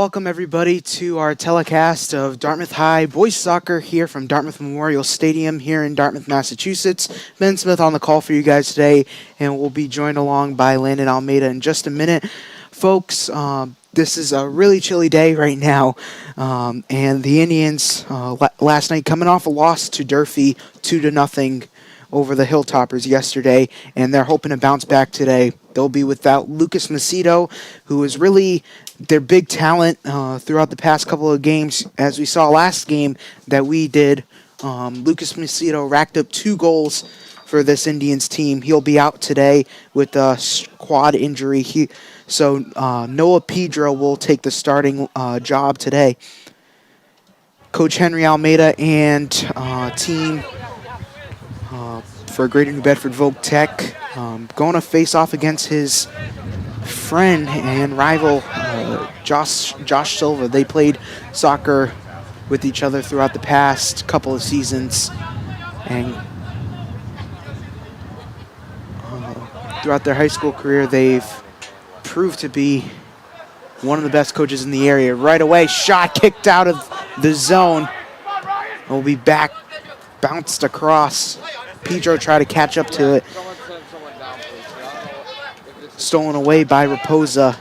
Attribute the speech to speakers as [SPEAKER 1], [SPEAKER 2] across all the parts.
[SPEAKER 1] welcome everybody to our telecast of Dartmouth High boys soccer here from Dartmouth Memorial Stadium here in Dartmouth, Massachusetts. Ben Smith on the call for you guys today, and we'll be joined along by Landon Almeida in just a minute. Folks, this is a really chilly day right now, and the Indians last night coming off a loss to Durfee 2-0 over the Hilltoppers yesterday, and they're hoping to bounce back today. They'll be without Lucas Macedo, who is really their big talent throughout the past couple of games. As we saw last game that we did, Lucas Macedo racked up 2 goals for this Indians team. He'll be out today with a quad injury. So Noah Pedro will take the starting job today. Coach Henry Almeida and team for Greater New Bedford Vogue Tech going to face off against his friend and rival Josh Silva. They played soccer with each other throughout the past couple of seasons, and throughout their high school career they've proved to be one of the best coaches in the area. Right away, shot kicked out of the zone. Will be back, bounced across. Pedro tried to catch up to it. Stolen away by Raposa.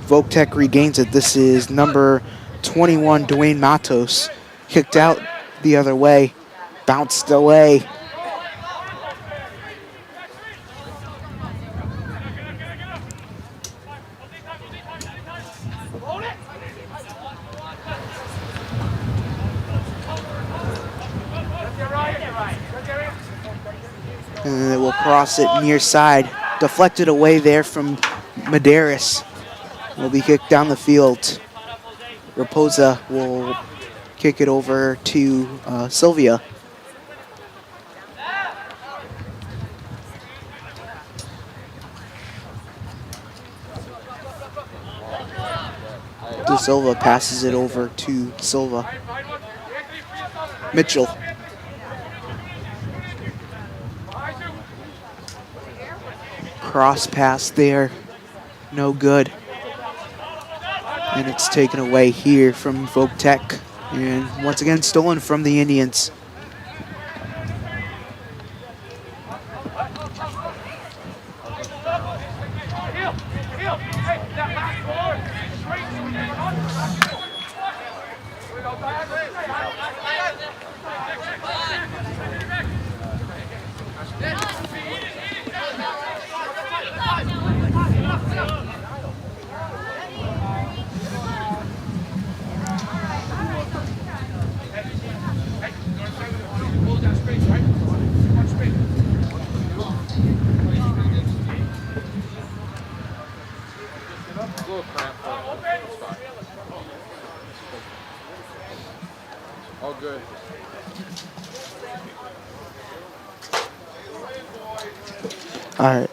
[SPEAKER 1] Vogue Tech regains it. This is number 21, Dwayne Matos. Kicked out the other way. Bounced away. And it will cross it near side. Deflected away there from Medeiros. Will be kicked down the field. Raposa will kick it over to Sylvia. De Silva passes it over to Silva. Mitchell. Cross pass there, no good. And it's taken away here from Vogue Tech. And once again, stolen from the Indians.
[SPEAKER 2] All good.
[SPEAKER 1] All right.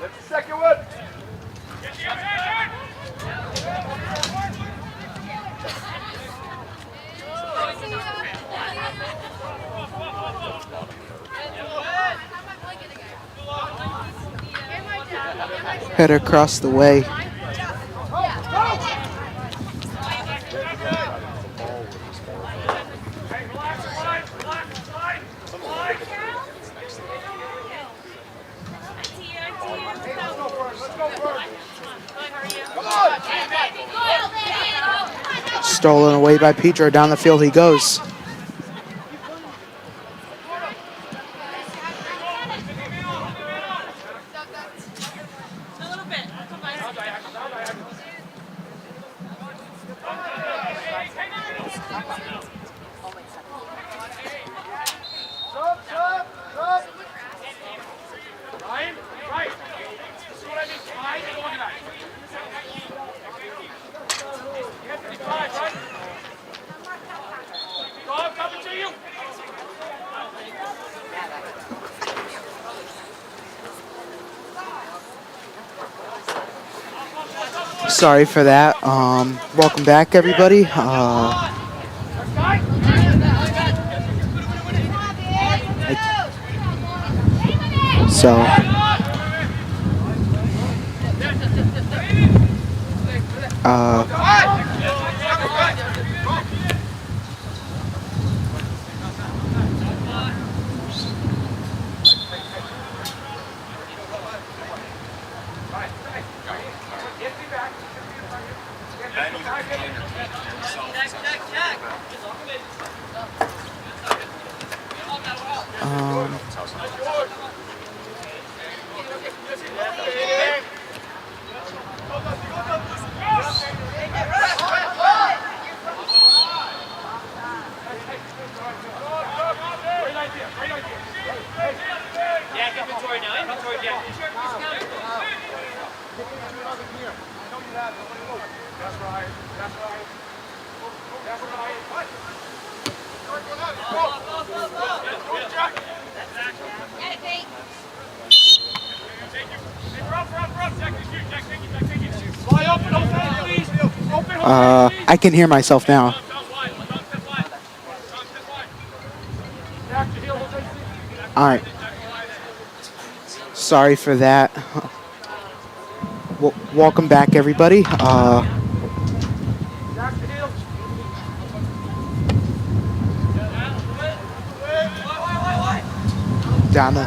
[SPEAKER 2] That's the second one.
[SPEAKER 1] Header across the way. Stolen away by Pedro. Down the field he goes. Sorry for that. Welcome back, everybody. So, I can hear myself now. All right. Sorry for that. Welcome back, everybody. Down the.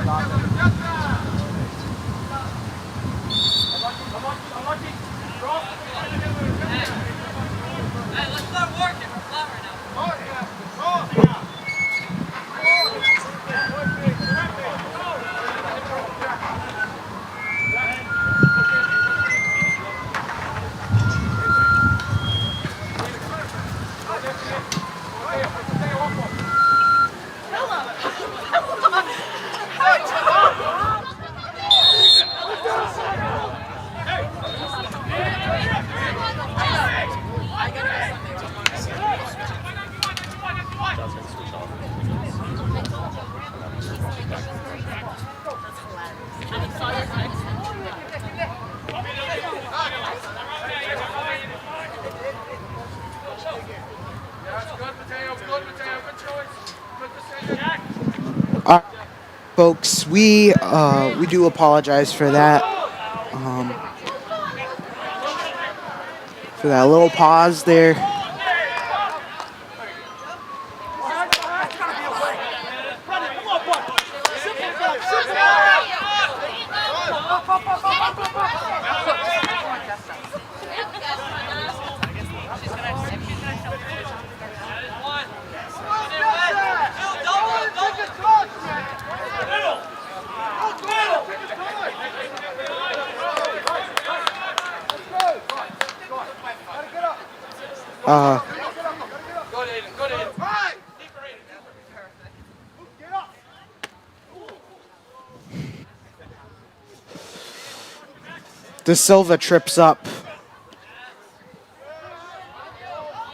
[SPEAKER 1] All right, folks, we do apologize for that. For that little pause there. De Silva trips up.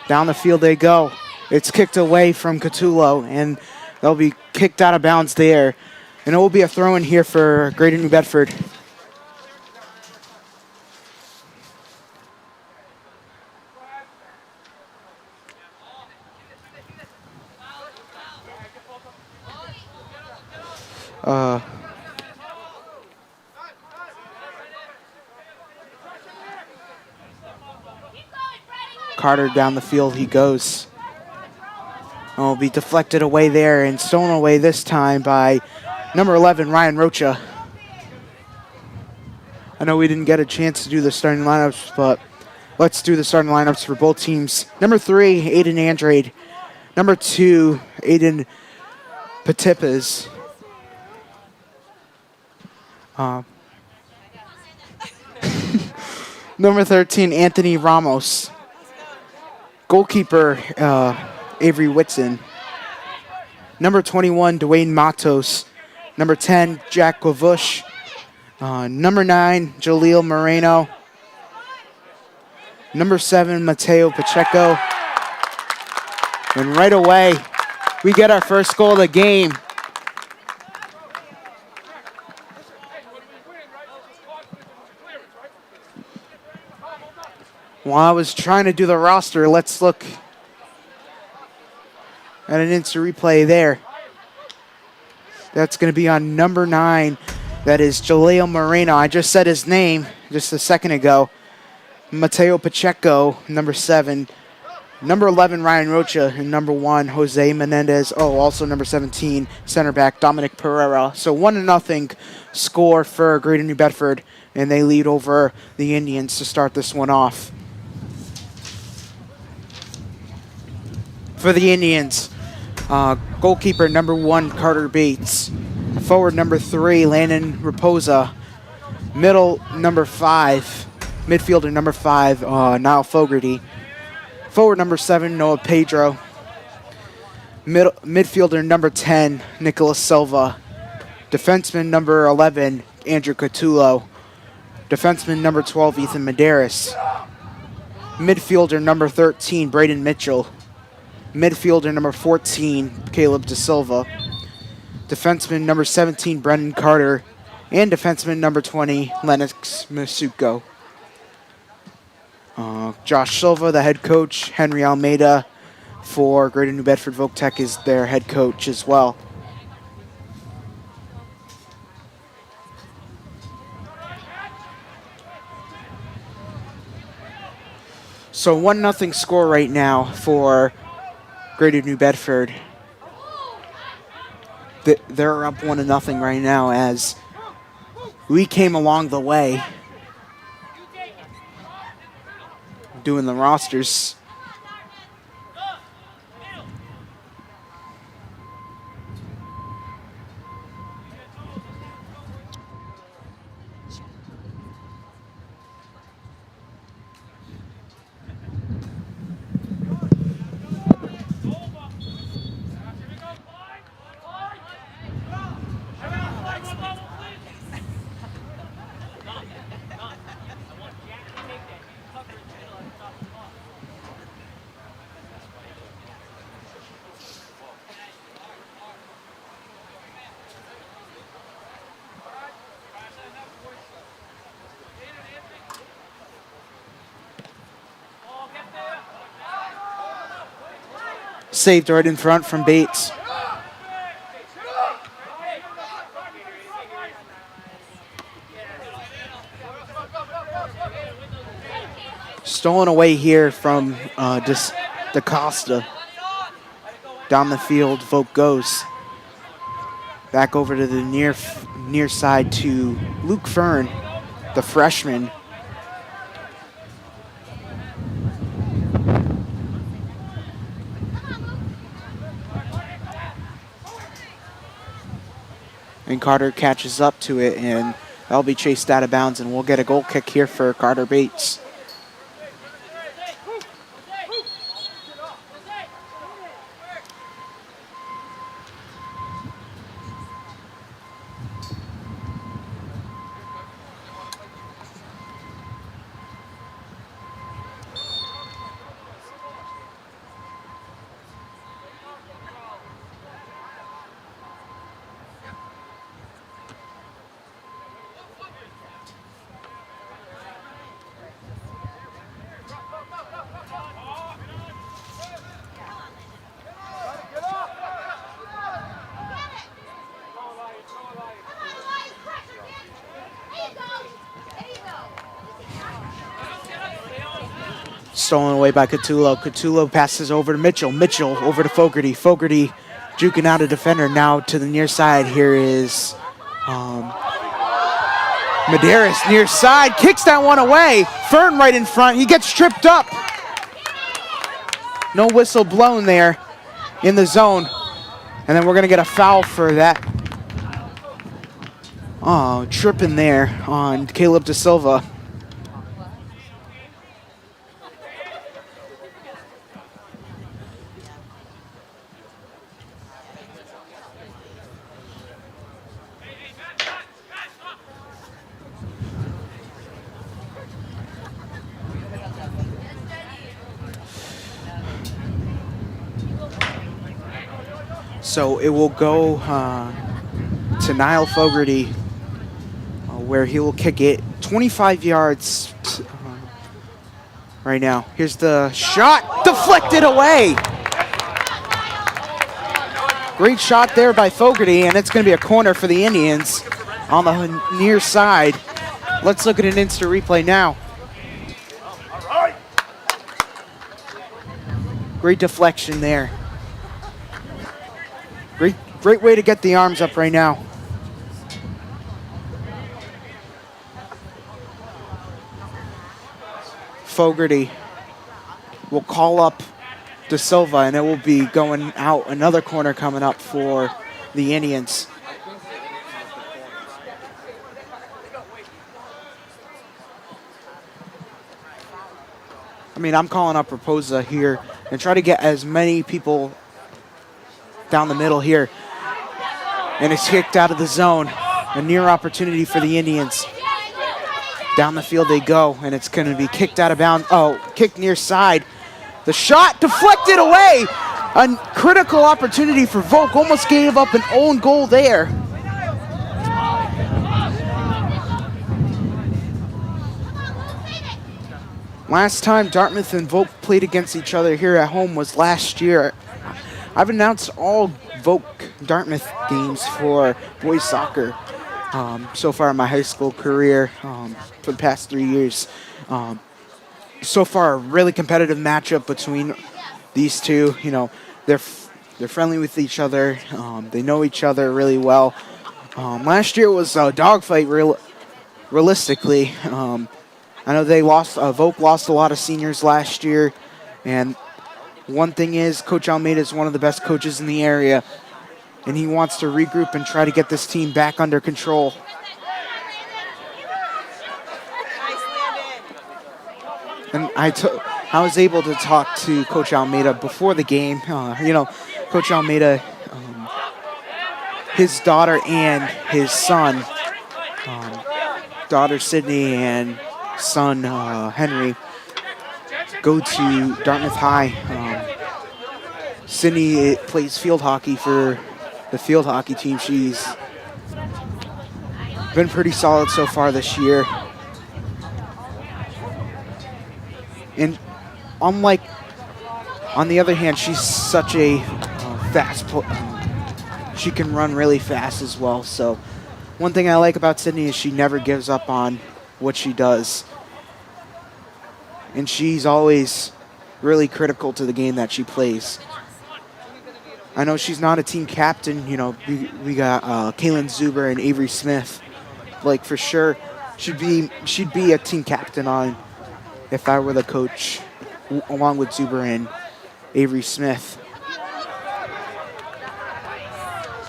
[SPEAKER 1] Down the field they go. It's kicked away from Catullo, and they'll be kicked out of bounds there. And it will be a throw in here for Greater New Bedford. Carter down the field he goes. Will be deflected away there and stolen away this time by number 11, Ryan Rocha. I know we didn't get a chance to do the starting lineups, but let's do the starting lineups for both teams. Number 3, Aiden Andrade. Number 2, Aiden Patipas. Number 13, Anthony Ramos. Goalkeeper, Avery Whitson. Number 21, Dwayne Matos. Number 10, Jack Lavush. Number 9, Jaleel Moreno. Number 7, Mateo Pacheco. And right away, we get our first goal of the game. While I was trying to do the roster, let's look at an instant replay there. That's going to be on number 9. That is Jaleo Moreno. I just said his name just a second ago. Mateo Pacheco, number 7. Number 11, Ryan Rocha. And number 1, Jose Menendez. Oh, also number 17, center back Dominic Pereira. So 1-0 score for Greater New Bedford. And they lead over the Indians to start this one off. For the Indians, goalkeeper number 1, Carter Bates. Forward number 3, Landon Raposa. Middle number 5, midfielder number 5, Niall Fogarty. Forward number 7, Noah Pedro. Midfielder number 10, Nicholas Silva. Defenseman number 11, Andrew Catullo. Defenseman number 12, Ethan Medeiros. Midfielder number 13, Braden Mitchell. Midfielder number 14, Caleb De Silva. Defenseman number 17, Brendan Carter. And defenseman number 20, Lennox Masuko. Josh Silva, the head coach. Henry Almeida for Greater New Bedford Voc-Tech is their head coach as well. So 1-0 score right now for Greater New Bedford. They're up 1-0 right now as we came along the way doing the rosters. Saved right in front from Bates. Stolen away here from DaCosta. Down the field, Vogt goes. Back over to the near side to Luke Fern, the freshman. And Carter catches up to it, and that'll be chased out of bounds, and we'll get a goal kick here for Carter Bates. Stolen away by Catullo. Catullo passes over to Mitchell. Mitchell over to Fogarty. Fogarty juking out a defender. Now to the near side. Here is Medeiros near side. Kicks that one away. Fern right in front. He gets tripped up. No whistle blown there in the zone. And then we're going to get a foul for that. Oh, tripping there on Caleb De Silva. So it will go to Niall Fogarty, where he will kick it 25 yards right now. Here's the shot, deflected away. Great shot there by Fogarty, and it's going to be a corner for the Indians on the near side. Let's look at an instant replay now. Great deflection there. Great way to get the arms up right now. Fogarty will call up De Silva, and it will be going out. Another corner coming up for the Indians. I mean, I'm calling up Raposa here and try to get as many people down the middle here. And it's kicked out of the zone. A near opportunity for the Indians. Down the field they go, and it's going to be kicked out of bounds. Oh, kicked near side. The shot deflected away. A critical opportunity for Volk. Almost gave up an own goal there. Last time Dartmouth and Volk played against each other here at home was last year. I've announced all Volk-Dartmouth games for boys soccer so far in my high school career for the past 3 years. So far, a really competitive matchup between these two. You know, they're friendly with each other. They know each other really well. Last year was a dogfight, realistically. I know they lost. Volk lost a lot of seniors last year, and one thing is, Coach Almeida is one of the best coaches in the area, and he wants to regroup and try to get this team back under control. And I was able to talk to Coach Almeida before the game. You know, Coach Almeida, his daughter and his son, daughter Sydney and son Henry, go to Dartmouth High. Sydney plays field hockey for the field hockey team. She's been pretty solid so far this year. And unlike, on the other hand, she's such a fast she can run really fast as well. So one thing I like about Sydney is she never gives up on what she does. And she's always really critical to the game that she plays. I know she's not a team captain. You know, we got Kaylin Zuber and Avery Smith. Like, for sure, she'd be a team captain on if I were the coach, along with Zuber and Avery Smith.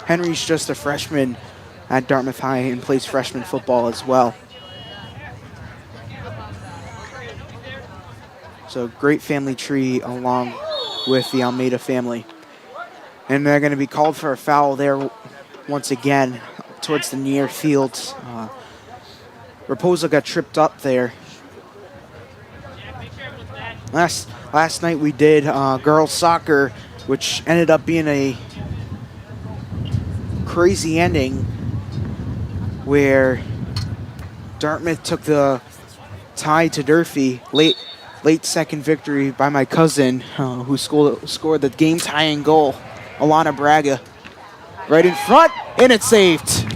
[SPEAKER 1] Henry's just a freshman at Dartmouth High and plays freshman football as well. So great family tree along with the Almeida family. And they're going to be called for a foul there once again towards the near field. Raposa got tripped up there. Last night we did girls soccer, which ended up being a crazy ending where Dartmouth took the tie to Durfee. Late second victory by my cousin who scored the game-tying goal, Alana Braga. Right in front, and it's saved.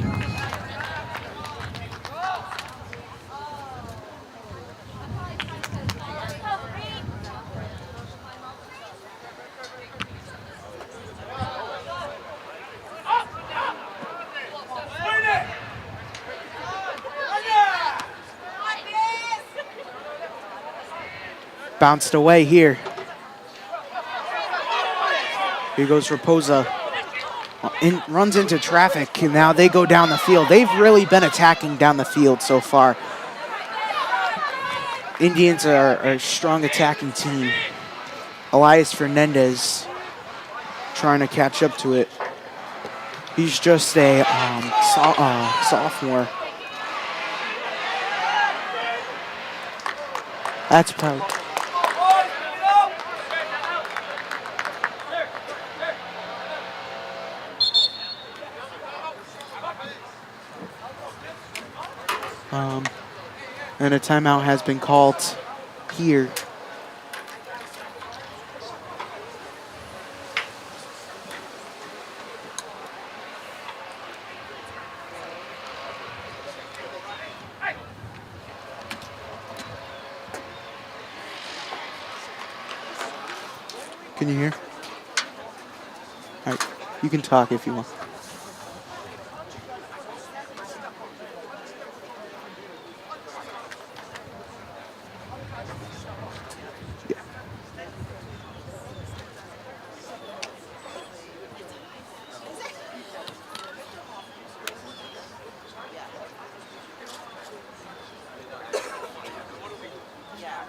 [SPEAKER 1] Bounced away here. Here goes Raposa. Runs into traffic, and now they go down the field. They've really been attacking down the field so far. Indians are a strong attacking team. Elias Fernandez trying to catch up to it. He's just a sophomore. That's probably... and a timeout has been called here Can you hear? All right. You can talk if you want. Yeah.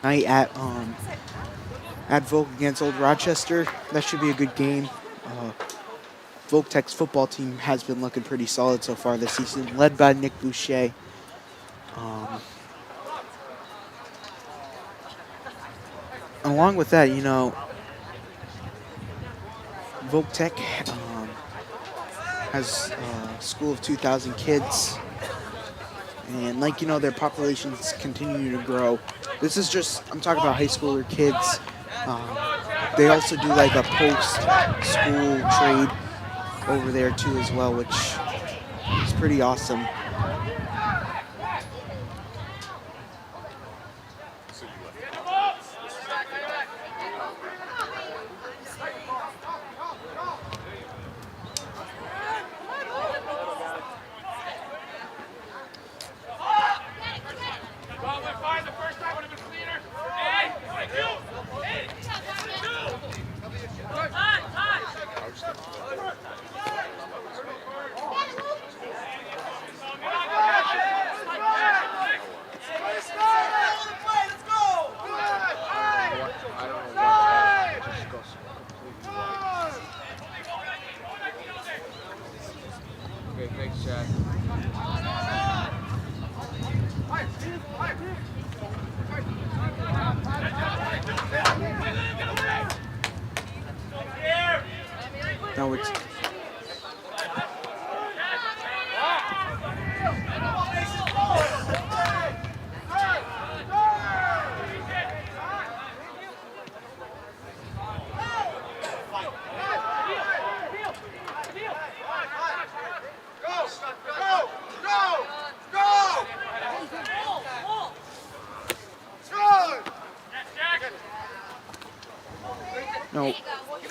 [SPEAKER 1] Night at Volk against Old Rochester. That should be a good game. Volk Tech's football team has been looking pretty solid so far this season, led by Nick Boucher. Along with that, Volk Tech has a school of 2,000 kids. And their populations continue to grow. This is I'm talking about high schooler kids. They also do like a post-school trade over there too as well, which is pretty awesome.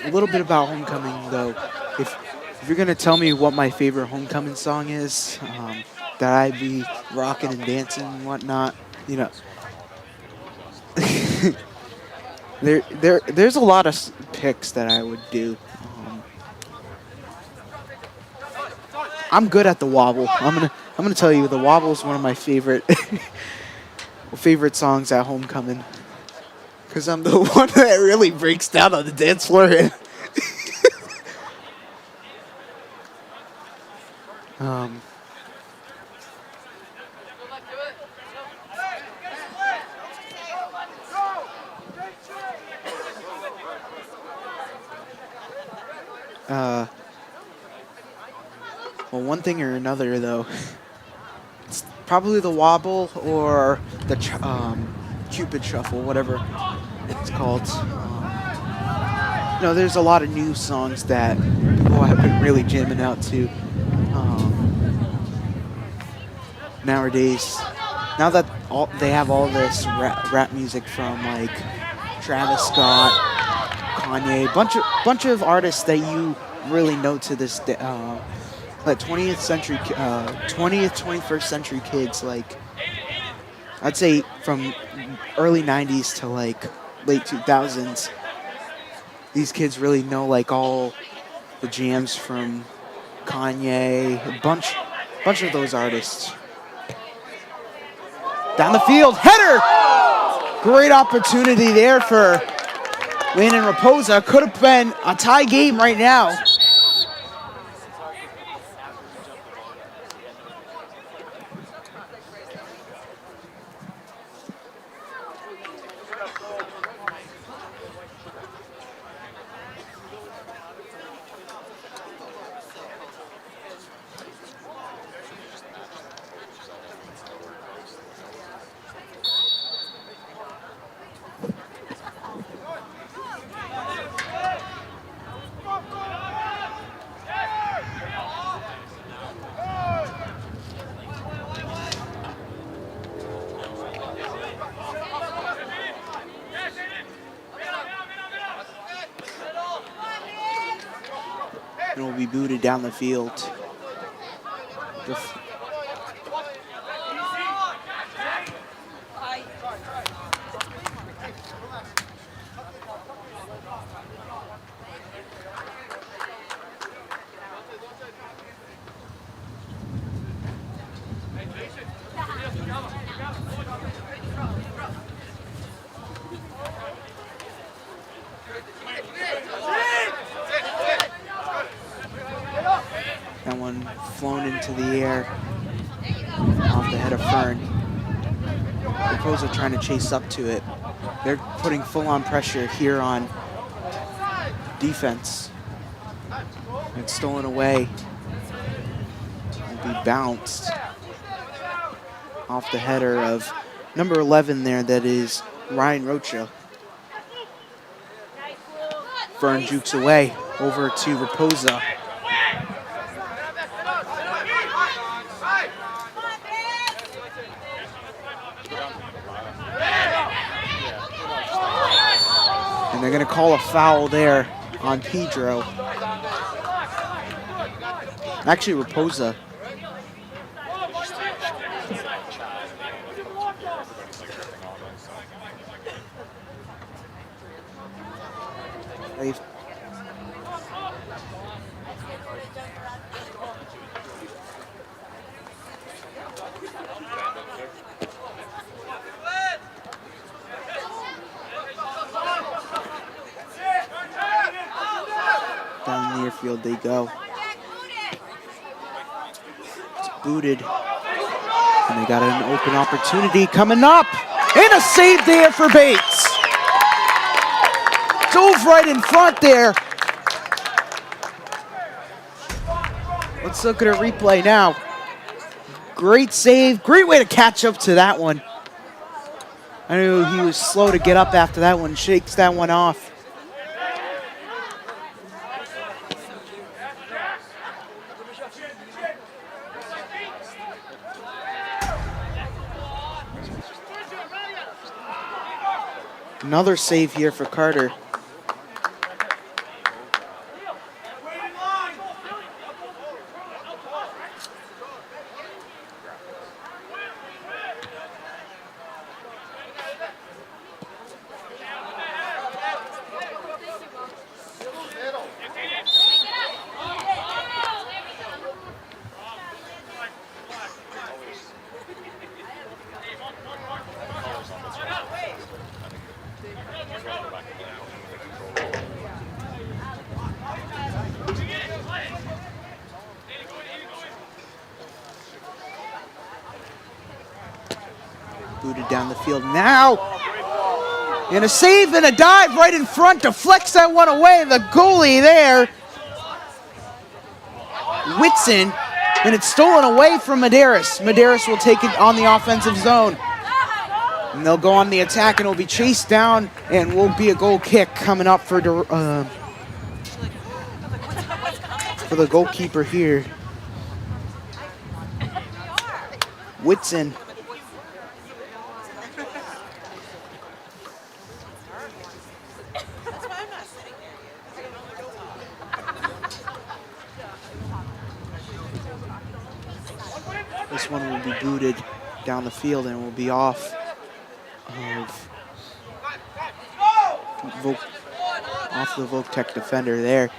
[SPEAKER 1] a little bit about homecoming though. If if you're gonna tell me what my favorite homecoming song is, that I'd be rocking and dancing and whatnot, you know, there's a lot of picks that I would do. I'm good at the wobble. I'm gonna tell you the wobble is one of my favorite favorite songs at homecoming because I'm the one that really breaks down on the dance floor. um, uh, well, one thing or another though, it's probably the wobble or the Cupid shuffle, whatever it's called. There's a lot of new songs that people have been really jamming out to nowadays. Now that they have all this rap music from like Travis Scott, Kanye, bunch of artists that you really know to this day, like 20th century, 21st century kids. Like I'd say from early 90s to like late 2000s. These kids really know like all the jams from Kanye, a bunch of those artists. Down the field, header! Great opportunity there for Landon Raposa. Could have been a tie game right now. And will be booted down the field. That one flown into the air off the head of Fern. Raposa trying to chase up to it. They're putting full-on pressure here on defense. It's stolen away. Will be bounced off the header of number 11 there, that is Ryan Rocha. Fern jukes away over to Raposa. And they're going to call a foul there on Pedro. Actually, Raposa. Down near field they go. It's booted. And they got an open opportunity coming up. And a save there for Bates. Dove right in front there. Let's look at a replay now. Great save. Great way to catch up to that one. I knew he was slow to get up after that one. Shakes that one off. Another save here for Carter. booted down the field. Now, and a save and a dive right in front to flex that one away. The goalie there, Whitson, and it's stolen away from Medeiros. Medeiros will take it on the offensive zone. And they'll go on the attack, and it'll be chased down, and will be a goal kick coming up for the goalkeeper here. Whitson. This one will be booted down the field and will be off of the Voltec defender there.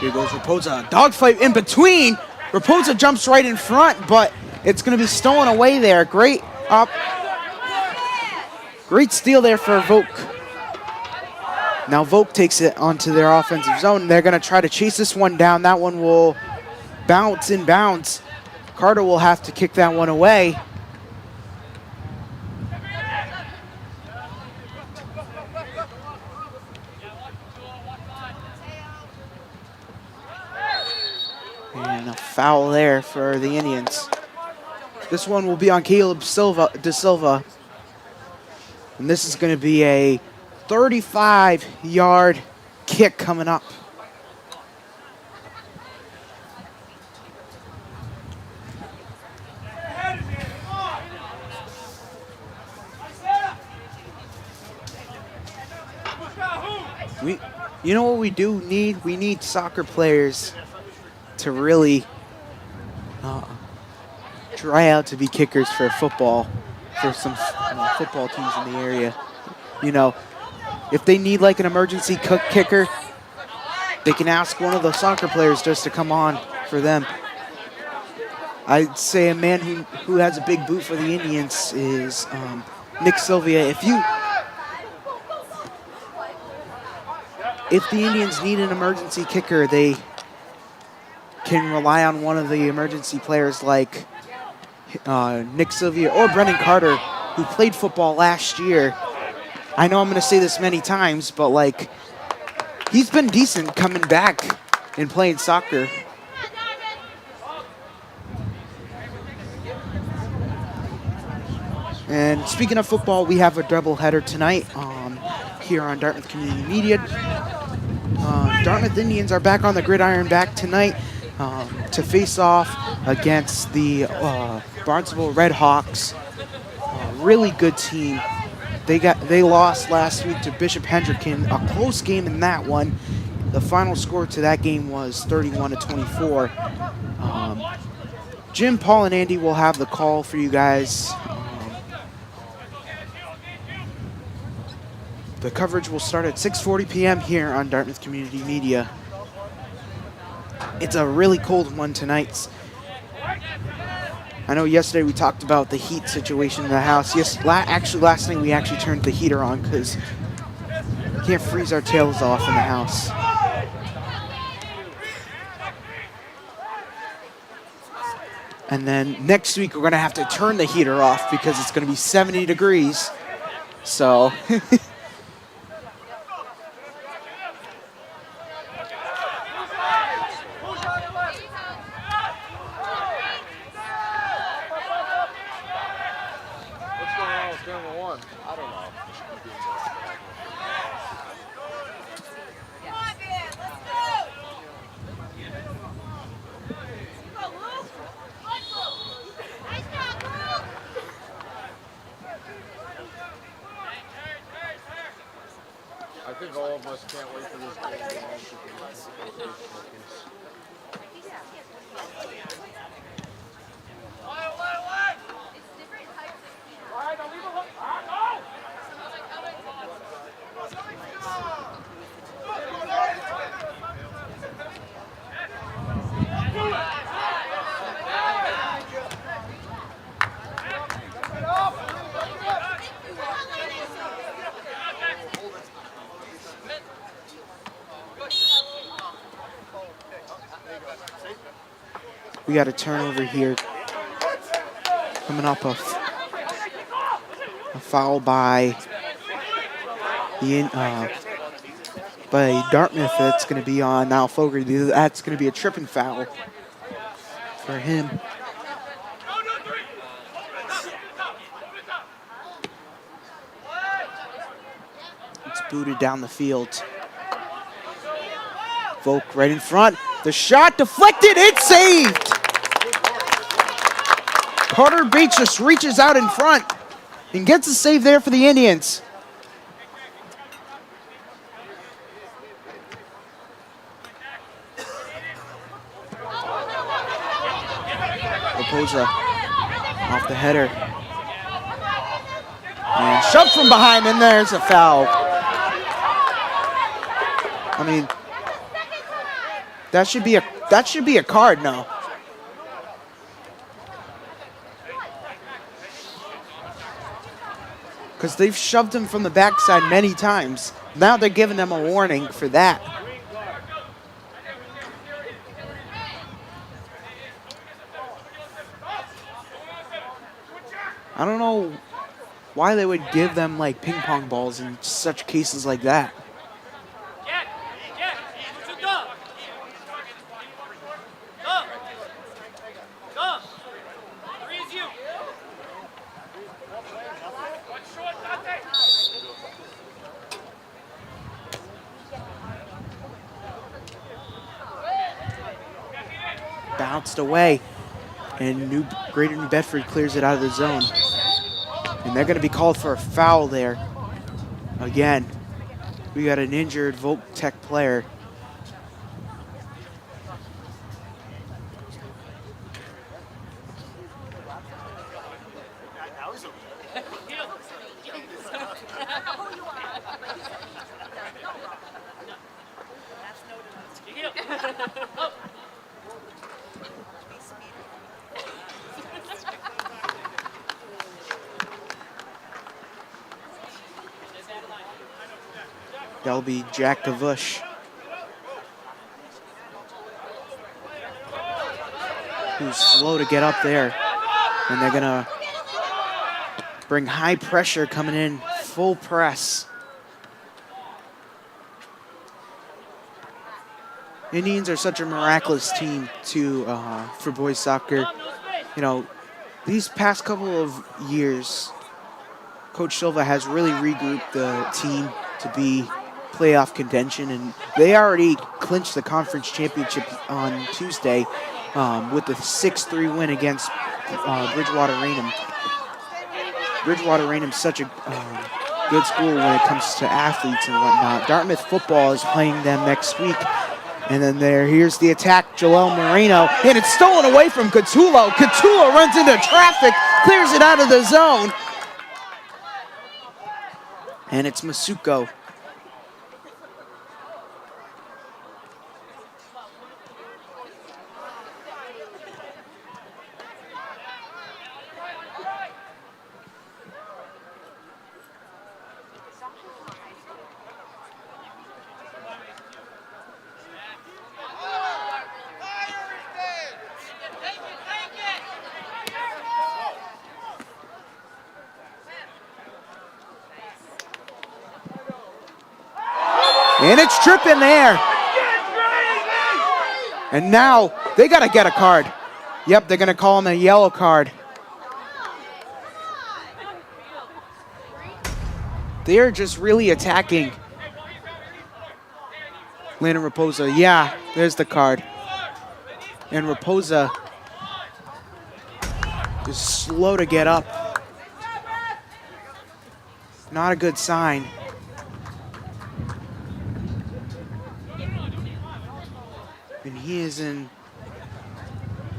[SPEAKER 1] Here goes Raposa. Dogfight in between. Raposa jumps right in front, but it's going to be stolen away there. Great steal there for Volk. Now Volk takes it onto their offensive zone. They're going to try to chase this one down. That one will bounce in bounds. Carter will have to kick that one away. And a foul there for the Indians. This one will be on Caleb De Silva. And this is going to be a 35-yard kick coming up. You know what we do need? We need soccer players to really try out to be kickers for football, for some football teams in the area. You know, if they need like an emergency kicker, they can ask one of the soccer players just to come on for them. I'd say a man who has a big boot for the Indians is Nick Sylvia. If the Indians need an emergency kicker, they can rely on one of the emergency players like Nick Sylvia or Brendan Carter, who played football last year. I know I'm going to say this many times, but like, he's been decent coming back and playing soccer. And speaking of football, we have a doubleheader tonight here on Dartmouth Community Media. Dartmouth Indians are back on the gridiron back tonight to face off against the Barnstable Red Hawks. Really good team. They lost last week to Bishop Hendricken, a close game in that one. The final score to that game was 31-24. Jim, Paul, and Andy will have the call for you guys. The coverage will start at 6:40 p.m. here on Dartmouth Community Media. It's a really cold one tonight. I know yesterday we talked about the heat situation in the house. Yes, actually last night we actually turned the heater on because we can't freeze our tails off in the house. And then next week we're going to have to turn the heater off because it's going to be 70 degrees. So...
[SPEAKER 2] I think all of us can't wait for this game.
[SPEAKER 1] We got a turnover here. Coming up a foul by Dartmouth. That's going to be on Niall Fogarty. That's going to be a tripping foul for him. It's booted down the field. Volk right in front. The shot deflected. It's saved. Carter Bates just reaches out in front and gets a save there for the Indians. Raposa off the header. And shoved from behind, and there's a foul. I mean, that should be a card now. Because they've shoved him from the backside many times. Now they're giving them a warning for that. I don't know why they would give them like ping pong balls in such cases like that. Bounced away, and Greater New Bedford clears it out of the zone. And they're going to be called for a foul there. Again, we got an injured Volk Tech player. That'll be Jack Gavush, who's slow to get up there. And they're gonna bring high pressure coming in, full press. Indians are such a miraculous team for boys soccer. You know, these past couple of years, Coach Silva has really regrouped the team to be playoff contention, and they already clinched the conference championship on Tuesday with the 6-3 win against Bridgewater Raynham. Bridgewater Raynham's such a good school when it comes to athletes and whatnot. Dartmouth football is playing them next week. And then here's the attack, Joel Moreno, and it's stolen away from Catullo. Catullo runs into traffic, clears it out of the zone. And it's Masuko. And it's tripping there. And now they got to get a card. Yep, they're going to call him a yellow card. They're just really attacking Landon Raposa. Yeah, there's the card. And Raposa is slow to get up. Not a good sign. And he is in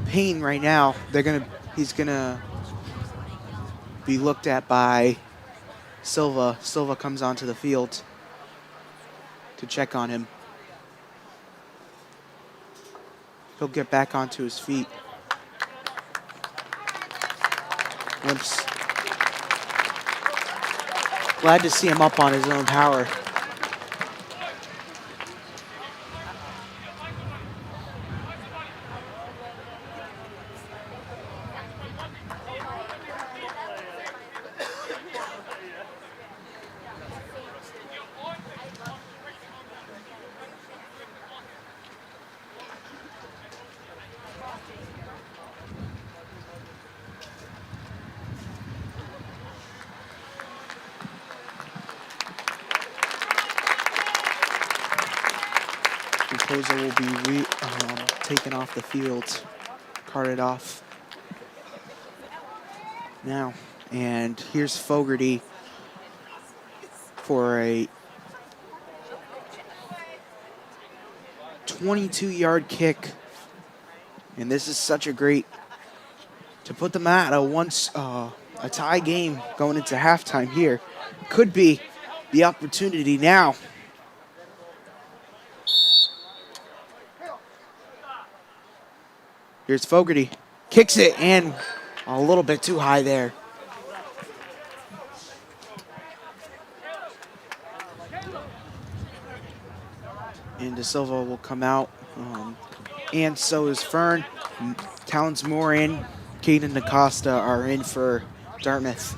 [SPEAKER 1] pain right now. He's gonna be looked at by Silva. Silva comes onto the field to check on him. He'll get back onto his feet. Limps. Glad to see him up on his own power. Raposa will be taken off the field, carted off now. And here's Fogarty for a 22-yard kick. And this is such a great, to put them at a tie game going into halftime here. Could be the opportunity now. Here's Fogarty. Kicks it and a little bit too high there. And De Silva will come out. And so is Fern. Towns Moore and Caden DaCosta are in for Dartmouth.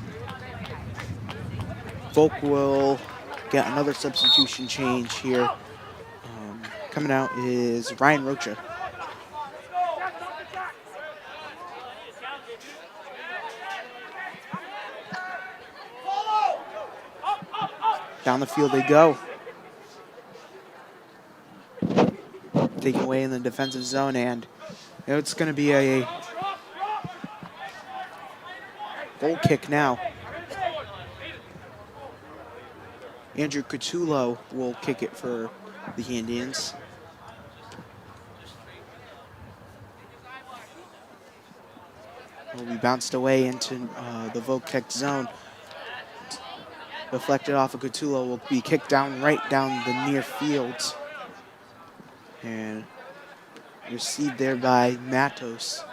[SPEAKER 1] Volk will get another substitution change here. Coming out is Ryan Rocha. Down the field they go. Taken away in the defensive zone, and it's going to be a goal kick now. Andrew Catullo will kick it for the Indians. Will be bounced away into the Voc zone. Deflected off of Catullo, will be kicked down right down the near field. And received there by Matos.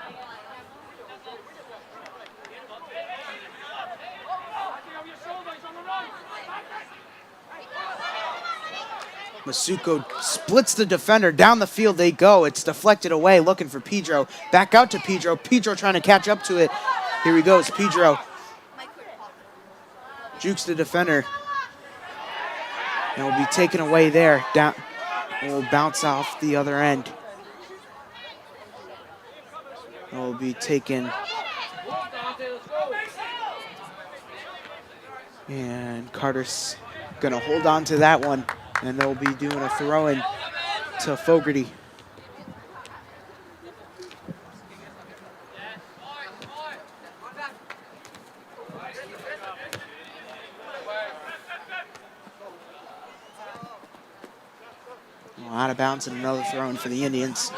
[SPEAKER 1] Masuko splits the defender. Down the field they go. It's deflected away, looking for Pedro. Back out to Pedro. Pedro trying to catch up to it. Here he goes, Pedro. Jukes the defender. And will be taken away there. Down. And will bounce off the other end. And will be taken. And Carter's gonna hold on to that one. And they'll be doing a throw-in to Fogarty. Well, out of bounds and another throw-in for the Indians.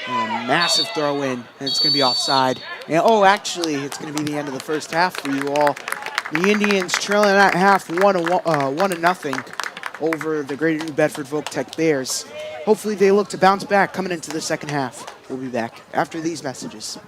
[SPEAKER 1] And a massive throw-in, and it's going to be offside. And, oh, actually, it's going to be the end of the first half for you all. The Indians trailing at half 1-0 over the Greater New Bedford Voc Bears. Hopefully they look to bounce back coming into the second half. We'll be back after these messages.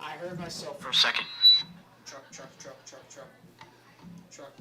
[SPEAKER 1] I heard myself
[SPEAKER 3] For a second.
[SPEAKER 1] truck.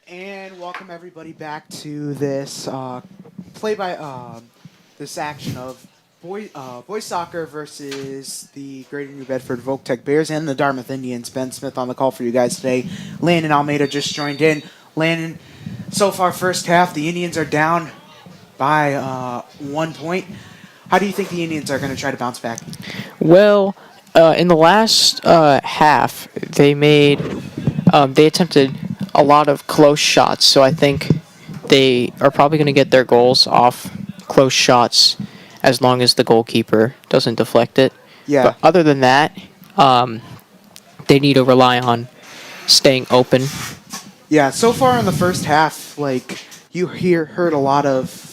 [SPEAKER 1] And welcome everybody back to this play by this action of boys soccer versus the Greater New Bedford Voltech Bears and the Dartmouth Indians. Ben Smith on the call for you guys today. Landon Almeida just joined in. Landon, so far first half, the Indians are down by 1 point. How do you think the Indians are going to try to bounce back?
[SPEAKER 3] Well, in the last half, they attempted a lot of close shots, so I think they are probably going to get their goals off close shots as long as the goalkeeper doesn't deflect it.
[SPEAKER 1] Yeah.
[SPEAKER 3] But other than that, they need to rely on staying open.
[SPEAKER 1] Yeah, so far in the first half, like you heard a lot of.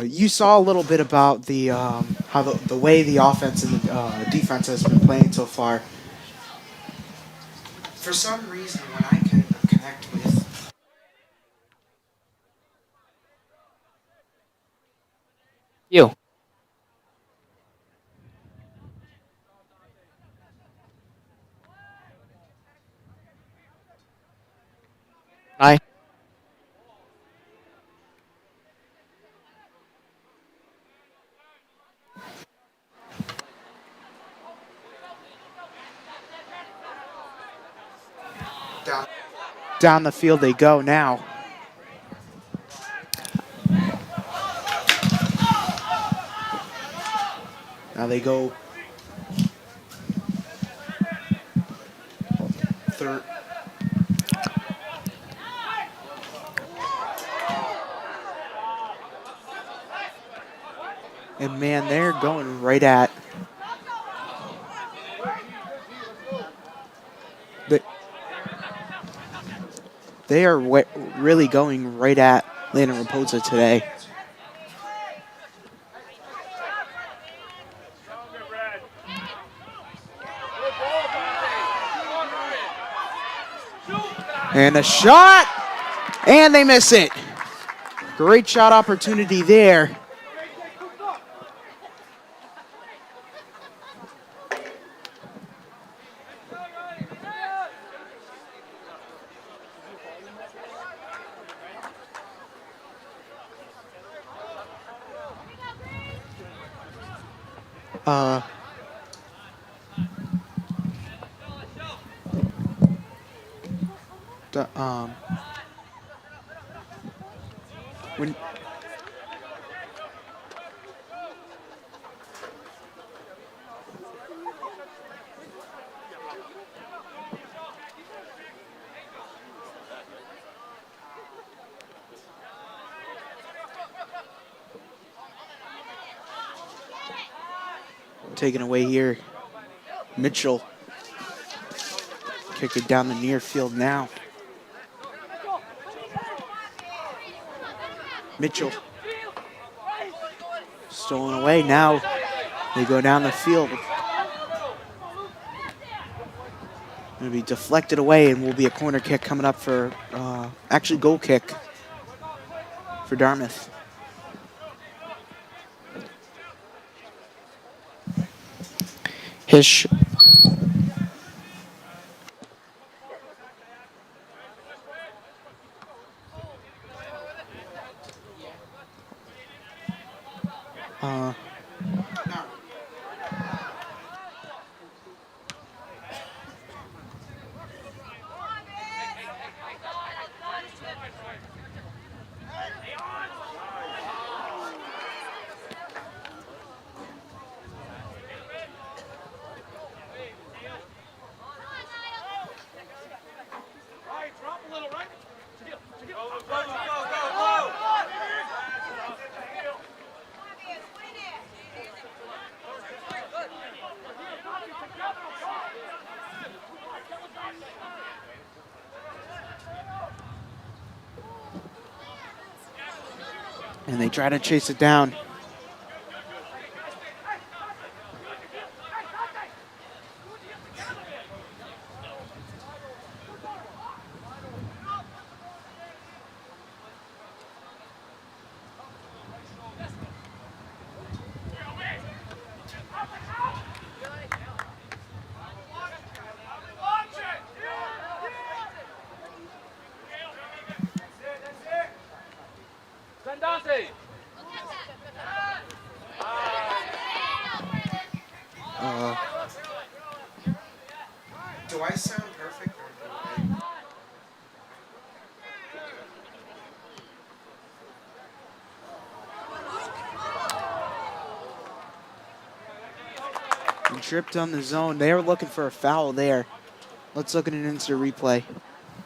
[SPEAKER 1] You saw a little bit about the how the way the offense and the defense has been playing so far. For some reason, when I can connect with
[SPEAKER 3] You. I.
[SPEAKER 1] down the field they go now. Now they go third. And man, they're going right at. The, they are really going right at Landon Raposa today. And a shot! And they miss it. Great shot opportunity there. When taken away here, Mitchell kick it down the near field now. Mitchell stolen away. Now they go down the field. Going to be deflected away and will be a corner kick coming up for, actually goal kick for Dartmouth.
[SPEAKER 3] His.
[SPEAKER 1] And they try to chase it down. Do I sound perfect? And tripped on the zone. They were looking for a foul there. Let's look at an instant replay.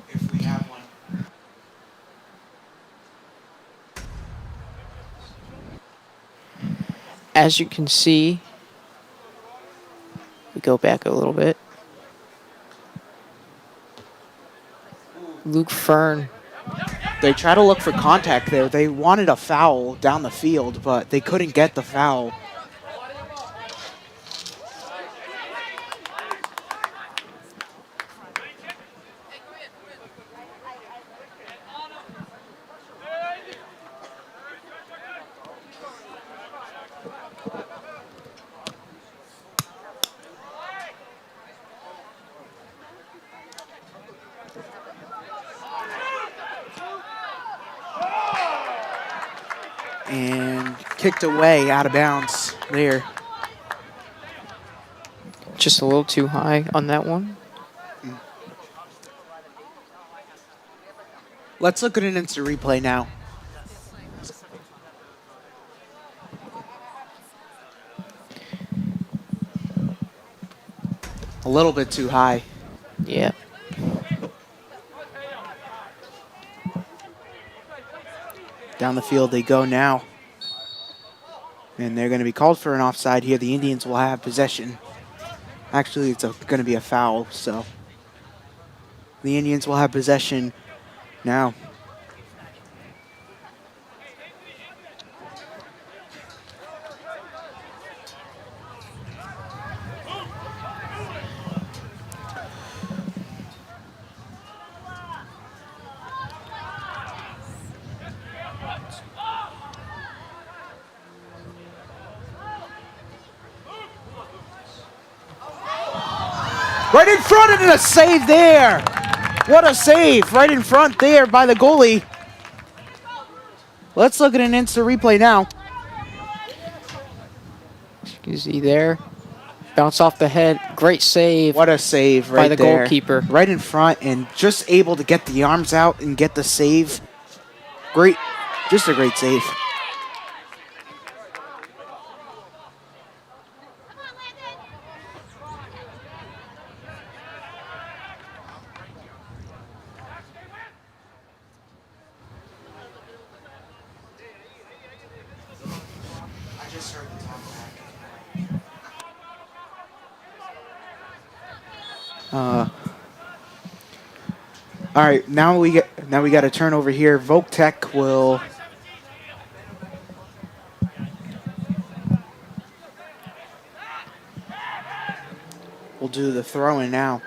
[SPEAKER 1] If we have one.
[SPEAKER 3] As you can see, we go back a little bit. Luke Fern.
[SPEAKER 1] They try to look for contact there. They wanted a foul down the field, but they couldn't get the foul. And kicked away out of bounds there.
[SPEAKER 3] Just a little too high on that one.
[SPEAKER 1] Let's look at an instant replay now. A little bit too high.
[SPEAKER 3] Yeah.
[SPEAKER 1] Down the field they go now. And they're going to be called for an offside here. The Indians will have possession. Actually, it's going to be a foul, so the Indians will have possession now. Right in front and a save there. What a save right in front there by the goalie. Let's look at an instant replay now.
[SPEAKER 3] Is he there? Bounce off the head. Great save.
[SPEAKER 1] What a save right
[SPEAKER 3] by the
[SPEAKER 1] there.
[SPEAKER 3] goalkeeper.
[SPEAKER 1] Right in front and just able to get the arms out and get the save. Great, just a great save. All right, now we got a turnover here. Votek will do the throw-in now.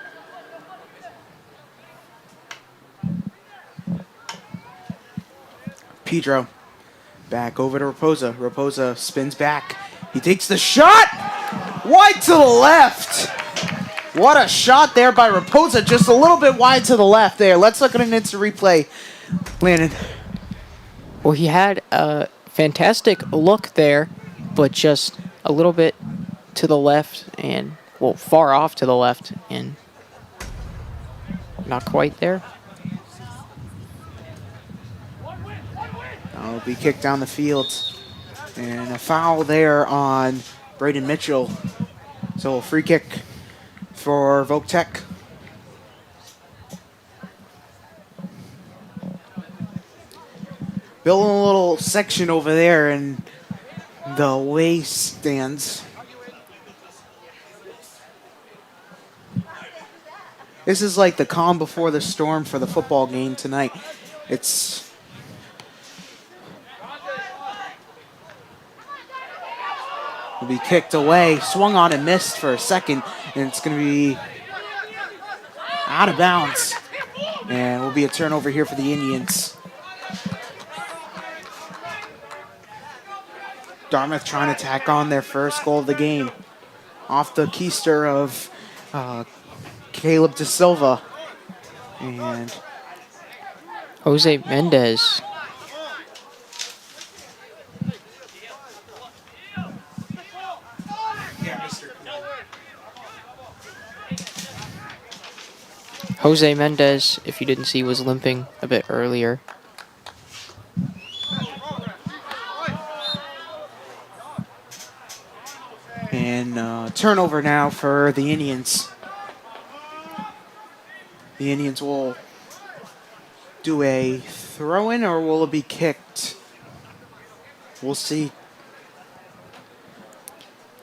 [SPEAKER 1] Pedro back over to Raposa. Raposa spins back. He takes the shot. Wide to the left. What a shot there by Raposa. Just a little bit wide to the left there. Let's look at an instant replay. Landon.
[SPEAKER 3] Well, he had a fantastic look there, but just a little bit to the left and, well, far off to the left and not quite there.
[SPEAKER 1] That'll be kicked down the field. And a foul there on Braden Mitchell. So a free kick for Votek. Building a little section over there in the away stands. This is like the calm before the storm for the football game tonight. It's will be kicked away, swung on and missed for a second, and it's going to be out of bounds. And will be a turnover here for the Indians. Dartmouth trying to tack on their first goal of the game. Off the keister of Caleb De Silva. And
[SPEAKER 3] Jose Mendez. Jose Mendez, if you didn't see, was limping a bit earlier.
[SPEAKER 1] And turnover now for the Indians. The Indians will do a throw-in, or will it be kicked? We'll see.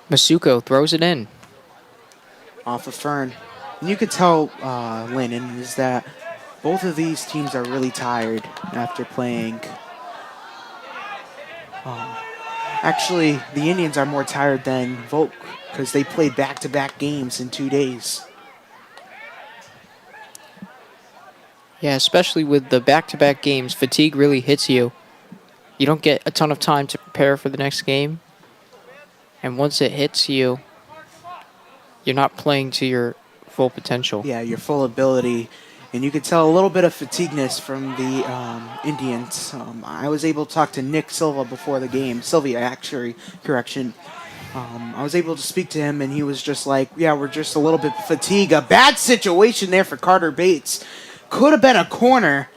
[SPEAKER 3] Masuko throws it in.
[SPEAKER 1] Off of Fern. And you could tell, Lennon, is that both of these teams are really tired after playing. Actually, the Indians are more tired than Volk because they played back-to-back games in 2 days.
[SPEAKER 3] Yeah, especially with the back-to-back games, fatigue really hits you. You don't get a ton of time to prepare for the next game. And once it hits you, you're not playing to your full potential.
[SPEAKER 1] Yeah, your full ability. And you could tell a little bit of fatigueness from the Indians. I was able to talk to Nick Silva before the game. Sylvia, actually, correction. I was able to speak to him, and he was just like, yeah, we're just a little bit fatigued. A bad situation there for Carter Bates. Could have been a corner.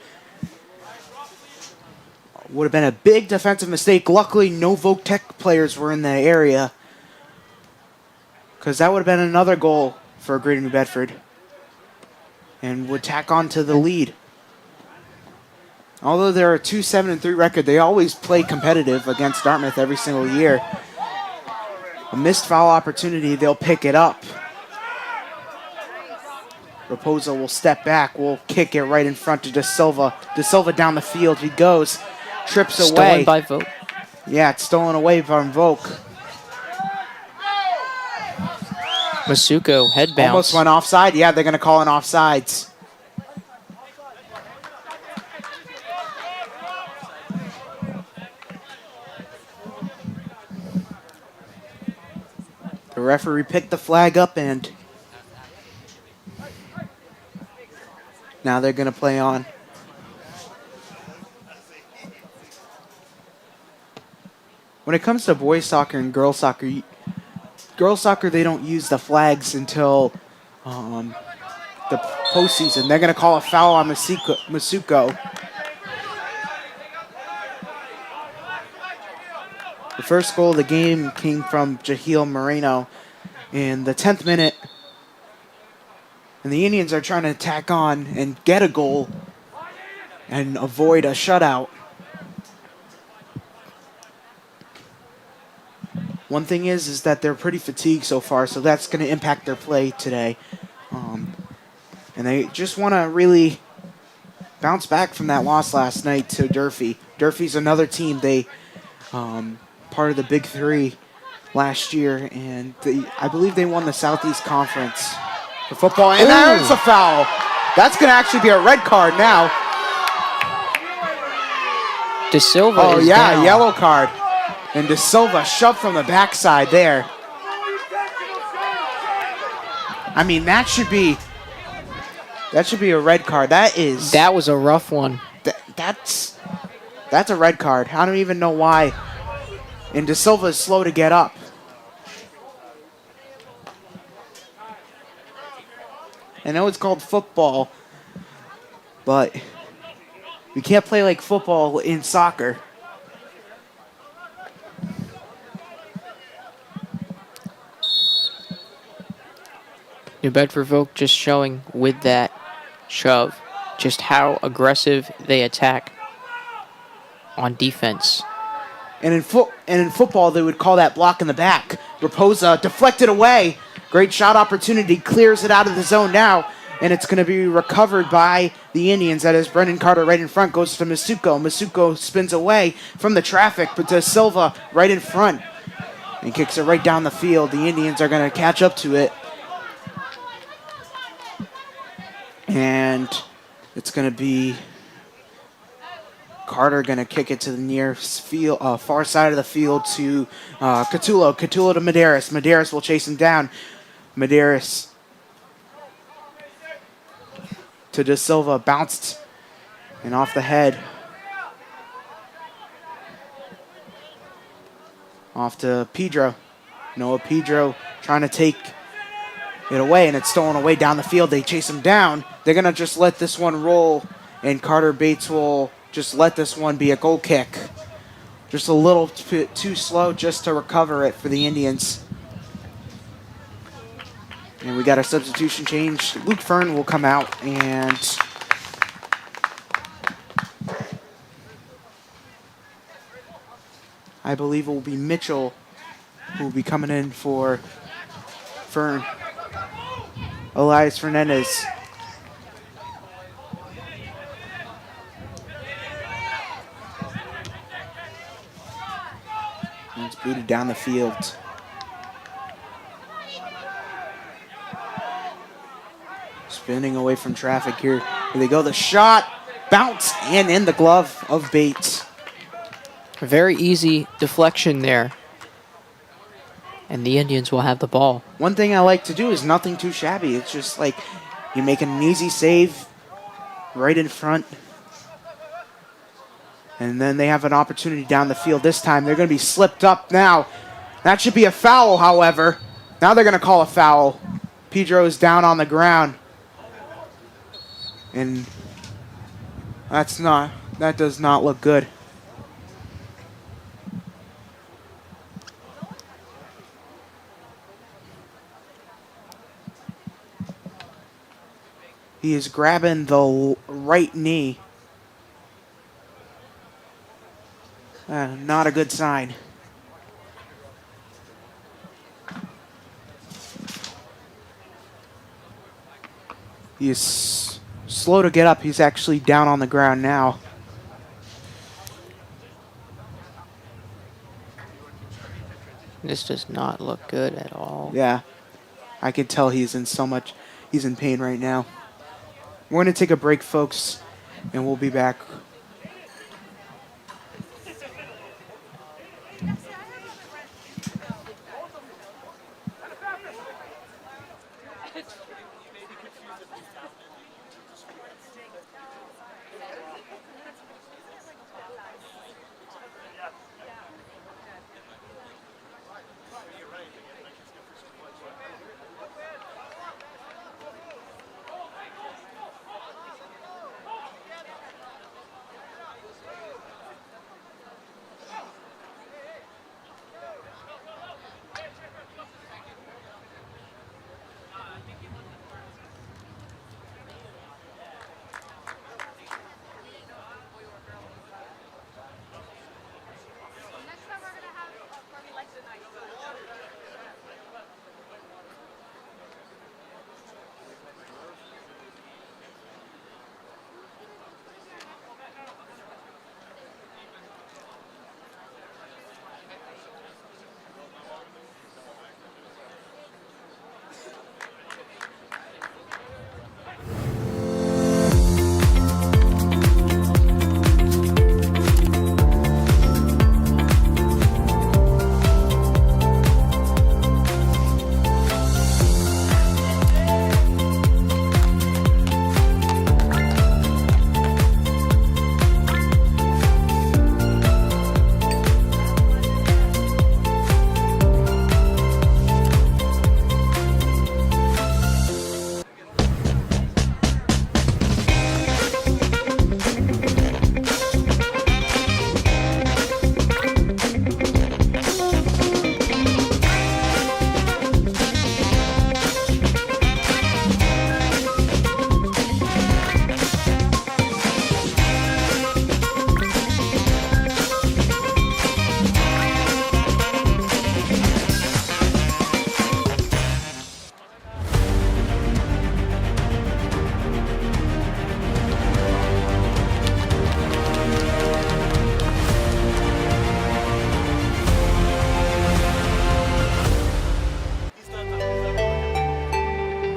[SPEAKER 1] Would have been a big defensive mistake. Luckily, no Voc Tech players were in the area, because that would have been another goal for Greater New Bedford and would tack on to the lead. Although they're a 2-7-3 record, they always play competitive against Dartmouth every single year. A missed foul opportunity, they'll pick it up. Raposo will step back, will kick it right in front to De Silva. De Silva down the field, he goes, trips away.
[SPEAKER 3] Stolen by Vote.
[SPEAKER 1] Yeah, it's stolen away from Volk.
[SPEAKER 3] Masuko, head bounce.
[SPEAKER 1] Almost went offside. Yeah, they're going to call an offsides. The referee picked the flag up, and now they're going to play on. When it comes to boys soccer and girls soccer, they don't use the flags until the postseason. They're going to call a foul on Masuko. The first goal of the game came from Jahil Moreno in the 10th minute. And the Indians are trying to tack on and get a goal and avoid a shutout. One thing is that they're pretty fatigued so far, so that's going to impact their play today. And they just want to really bounce back from that loss last night to Durfee. Durfee's another team. They part of the Big Three last year, and I believe they won the Southeast Conference for football. And there's a foul. That's going to actually be a red card now.
[SPEAKER 3] De Silva is down.
[SPEAKER 1] Yellow card. And De Silva shoved from the backside there. I mean, that should be a red card.
[SPEAKER 3] That was a rough one.
[SPEAKER 1] That's a red card. I don't even know why. And De Silva is slow to get up. I know it's called football, but we can't play like football in soccer.
[SPEAKER 3] New Bedford Vogue just showing with that shove just how aggressive they attack on defense.
[SPEAKER 1] And in football, they would call that block in the back. Raposa deflected away. Great shot opportunity. Clears it out of the zone now. And it's going to be recovered by the Indians. That is Brendan Carter right in front. Goes to Masuko. Masuko spins away from the traffic. But De Silva right in front. And kicks it right down the field. The Indians are going to catch up to it. And it's going to be Carter going to kick it to the near field, far side of the field to Catullo. Catullo to Medeiros. Medeiros will chase him down. Medeiros to De Silva. Bounced and off the head. Off to Pedro. Noah Pedro trying to take it away, and it's stolen away down the field. They chase him down. They're going to just let this one roll, and Carter Bates will just let this one be a goal kick. Just a little bit too slow just to recover it for the Indians. And we got a substitution change. Luke Fern will come out, and I believe it will be Mitchell who will be coming in for Fern. Elias Fernandez. And it's booted down the field. Spinning away from traffic here. Here they go. The shot bounced and in the glove of Bates.
[SPEAKER 3] A very easy deflection there. And the Indians will have the ball.
[SPEAKER 1] One thing I like to do is nothing too shabby. It's just like you make an easy save right in front. And then they have an opportunity down the field. This time they're going to be slipped up now. That should be a foul, however. Now they're going to call a foul. Pedro is down on the ground. And that does not look good. He is grabbing the right knee. Not a good sign. He is slow to get up. He's actually down on the ground now.
[SPEAKER 3] This does not look good at all.
[SPEAKER 1] Yeah, I can tell he's in pain right now. We're going to take a break, folks, and we'll be back.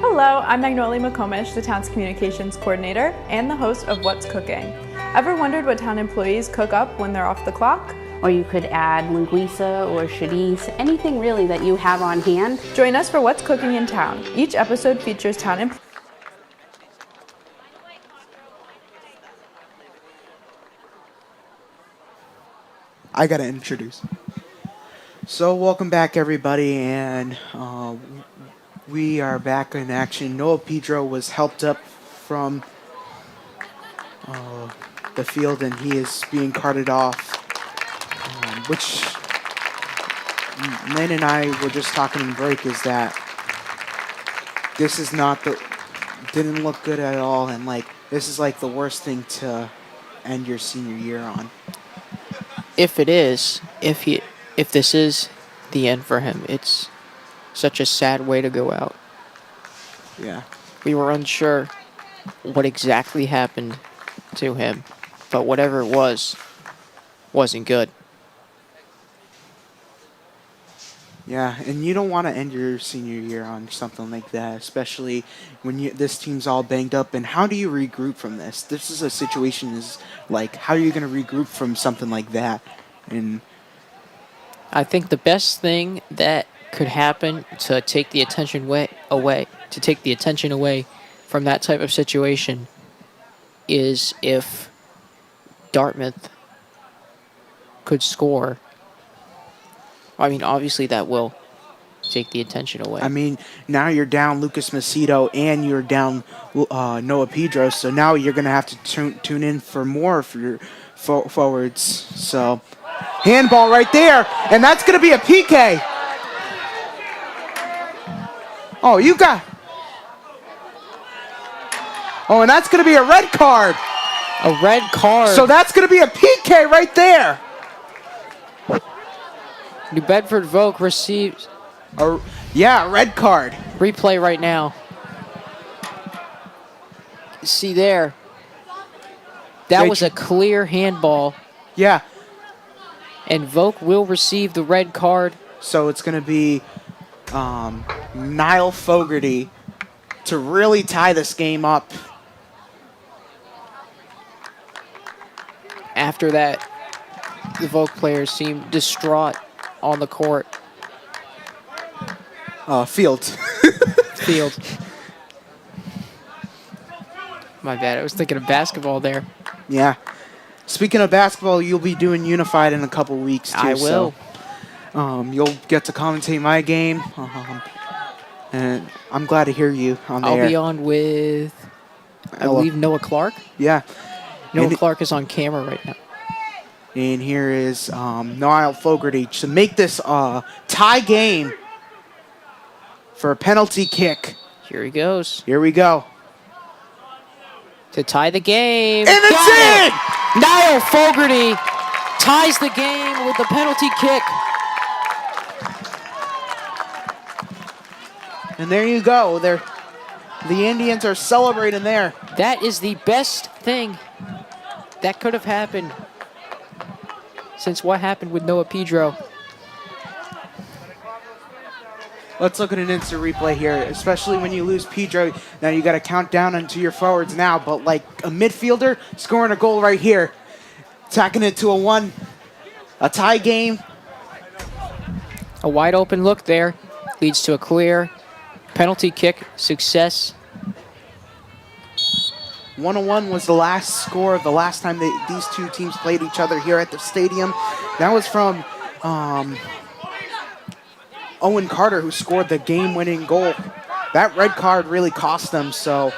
[SPEAKER 4] Hello, I'm Magnolia McComish, the town's communications coordinator and the host of What's Cooking. Ever wondered what town employees cook up when they're off the clock?
[SPEAKER 5] Or you could add linguiça or chorizo, anything really that you have on hand.
[SPEAKER 4] Join us for What's Cooking in Town. Each episode features town employees.
[SPEAKER 1] I gotta introduce. So welcome back, everybody, and We are back in action. Noah Pedro was helped up from the field, and he is being carted off, which Lynn and I were just talking in break, is that this is not the, didn't look good at all, and like this is like the worst thing to end your senior year on.
[SPEAKER 3] If it is, if this is the end for him, it's such a sad way to go out.
[SPEAKER 1] Yeah.
[SPEAKER 3] We were unsure what exactly happened to him, but whatever it was, wasn't good.
[SPEAKER 1] Yeah, and you don't want to end your senior year on something like that, especially when this team's all banged up. And how do you regroup from this? This is a situation is like, how are you going to regroup from something like that? And
[SPEAKER 3] I think the best thing that could happen to take the attention away from that type of situation is if Dartmouth could score. I mean, obviously that will take the attention away.
[SPEAKER 1] I mean, now you're down Lucas Macedo and you're down Noah Pedro, so now you're going to have to tune in for more for your forwards. So, handball right there, and that's going to be a PK. Oh, you got... Oh, and that's going to be a red card.
[SPEAKER 3] A red card.
[SPEAKER 1] So that's going to be a PK right there.
[SPEAKER 3] New Bedford Vogue receives
[SPEAKER 1] a red card.
[SPEAKER 3] Replay right now. See there. That was a clear handball.
[SPEAKER 1] Yeah.
[SPEAKER 3] And Vogue will receive the red card.
[SPEAKER 1] So it's going to be Niall Fogarty to really tie this game up.
[SPEAKER 3] After that, the Vogue players seem distraught on the court.
[SPEAKER 1] Field.
[SPEAKER 3] Field. My bad. I was thinking of basketball there.
[SPEAKER 1] Yeah. Speaking of basketball, you'll be doing Unified in a couple weeks, too.
[SPEAKER 3] I will.
[SPEAKER 1] So, you'll get to commentate my game. And I'm glad to hear you on there.
[SPEAKER 3] I'll be on with, I believe, Noah Clark.
[SPEAKER 1] Yeah.
[SPEAKER 3] Noah Clark is on camera right now.
[SPEAKER 1] And here is Niall Fogarty to make this tie game for a penalty kick.
[SPEAKER 3] Here he goes.
[SPEAKER 1] Here we go.
[SPEAKER 3] To tie the game.
[SPEAKER 1] And it's in!
[SPEAKER 3] Niall Fogarty ties the game with the penalty kick.
[SPEAKER 1] And there you go. The Indians are celebrating there.
[SPEAKER 3] That is the best thing that could have happened since what happened with Noah Pedro.
[SPEAKER 1] Let's look at an instant replay here, especially when you lose Pedro. Now you got to count down onto your forwards now, but like a midfielder scoring a goal right here, tacking it to a tie game.
[SPEAKER 3] A wide open look there leads to a clear penalty kick success.
[SPEAKER 1] 1-1 was the last score of the last time these two teams played each other here at the stadium. That was from Owen Carter, who scored the game-winning goal. That red card really cost them, so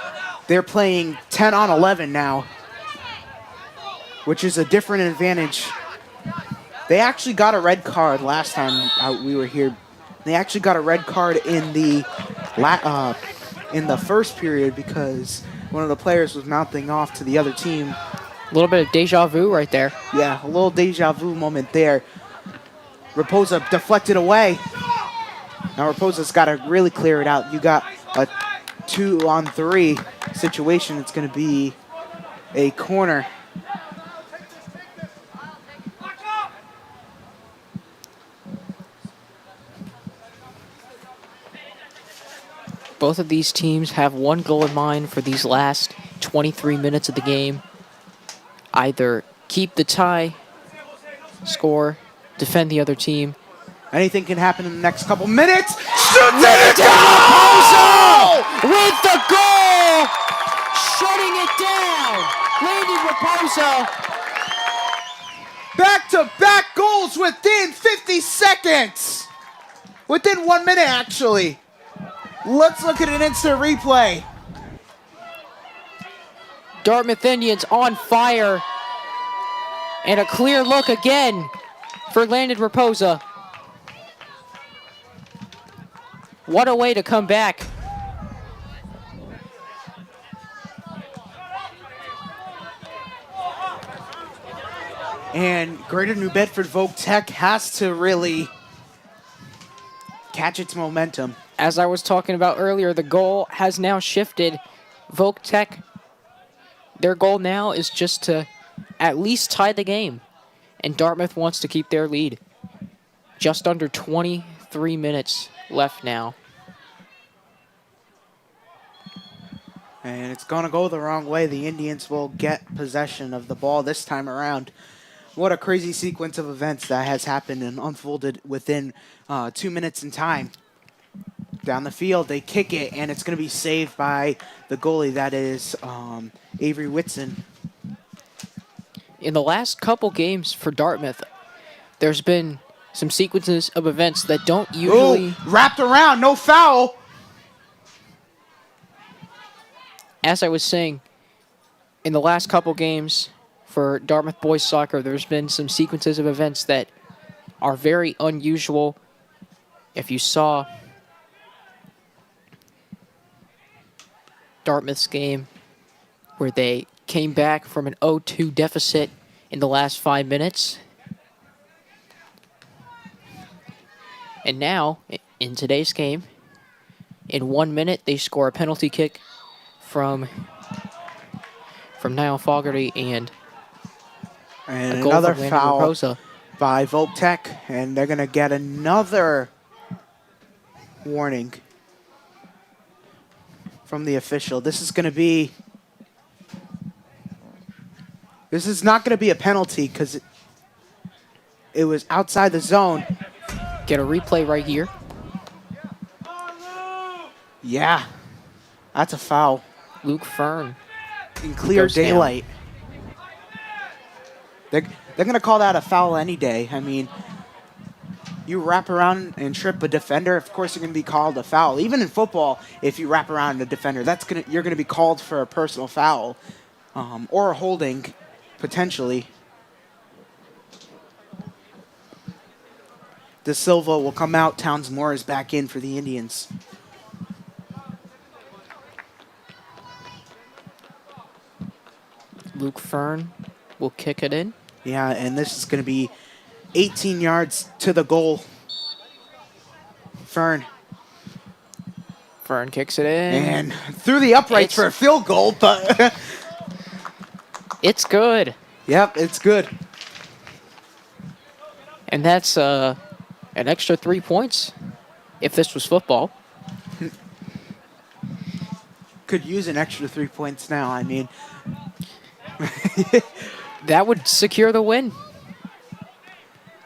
[SPEAKER 1] they're playing 10 on 11 now, which is a different advantage. They actually got a red card last time we were here. They actually got a red card in the first period because one of the players was mouthing off to the other team.
[SPEAKER 3] A little bit of deja vu right there.
[SPEAKER 1] Yeah, a little deja vu moment there. Raposa deflected away. Now Raposa's got to really clear it out. You got a 2-on-3 situation. It's going to be a corner.
[SPEAKER 3] Both of these teams have one goal in mind for these last 23 minutes of the game. Either keep the tie, score, defend the other team.
[SPEAKER 1] Anything can happen in the next couple minutes.
[SPEAKER 3] Shoots it down! With the goal! Shutting it down! Landon Raposa.
[SPEAKER 1] Back-to-back goals within 50 seconds. Within 1 minute, actually. Let's look at an instant replay.
[SPEAKER 3] Dartmouth Indians on fire. And a clear look again for Landon Raposa. What a way to come back.
[SPEAKER 1] And Greater New Bedford Voc Tech has to really catch its momentum.
[SPEAKER 3] As I was talking about earlier, the goal has now shifted. Voc Tech, their goal now is just to at least tie the game. And Dartmouth wants to keep their lead. Just under 23 minutes left now.
[SPEAKER 1] And it's going to go the wrong way. The Indians will get possession of the ball this time around. What a crazy sequence of events that has happened and unfolded within 2 minutes in time. Down the field, they kick it, and it's going to be saved by the goalie. That is Avery Whitson.
[SPEAKER 3] In the last couple games for Dartmouth, there's been some sequences of events that don't usually...
[SPEAKER 1] Ooh, wrapped around, no foul.
[SPEAKER 3] As I was saying, in the last couple games for Dartmouth boys soccer, there's been some sequences of events that are very unusual. If you saw Dartmouth's game where they came back from an 0-2 deficit in the last 5 minutes. And now, in today's game, in 1 minute, they score a penalty kick from Niall Fogarty and a goal
[SPEAKER 1] another
[SPEAKER 3] from Landon
[SPEAKER 1] foul
[SPEAKER 3] Raposa.
[SPEAKER 1] by Voc Tech, and they're going to get another warning from the official. This is going to be... This is not going to be a penalty because it was outside the zone.
[SPEAKER 3] Get a replay right here.
[SPEAKER 1] Yeah, that's a foul.
[SPEAKER 3] Luke Fern.
[SPEAKER 1] In clear
[SPEAKER 3] Goes down.
[SPEAKER 1] daylight. They're going to call that a foul any day. I mean, you wrap around and trip a defender, of course you're going to be called a foul. Even in football, if you wrap around a defender, you're going to be called for a personal foul or a holding, potentially. De Silva will come out. Towns Moore is back in for the Indians.
[SPEAKER 3] Luke Fern will kick it in.
[SPEAKER 1] Yeah, and this is going to be 18 yards to the goal. Fern.
[SPEAKER 3] Fern kicks it in.
[SPEAKER 1] And through the uprights for a field goal, but...
[SPEAKER 3] It's good.
[SPEAKER 1] Yep, it's good.
[SPEAKER 3] And that's an extra 3 points if this was football.
[SPEAKER 1] Could use an extra 3 points now. I mean...
[SPEAKER 3] That would secure the win.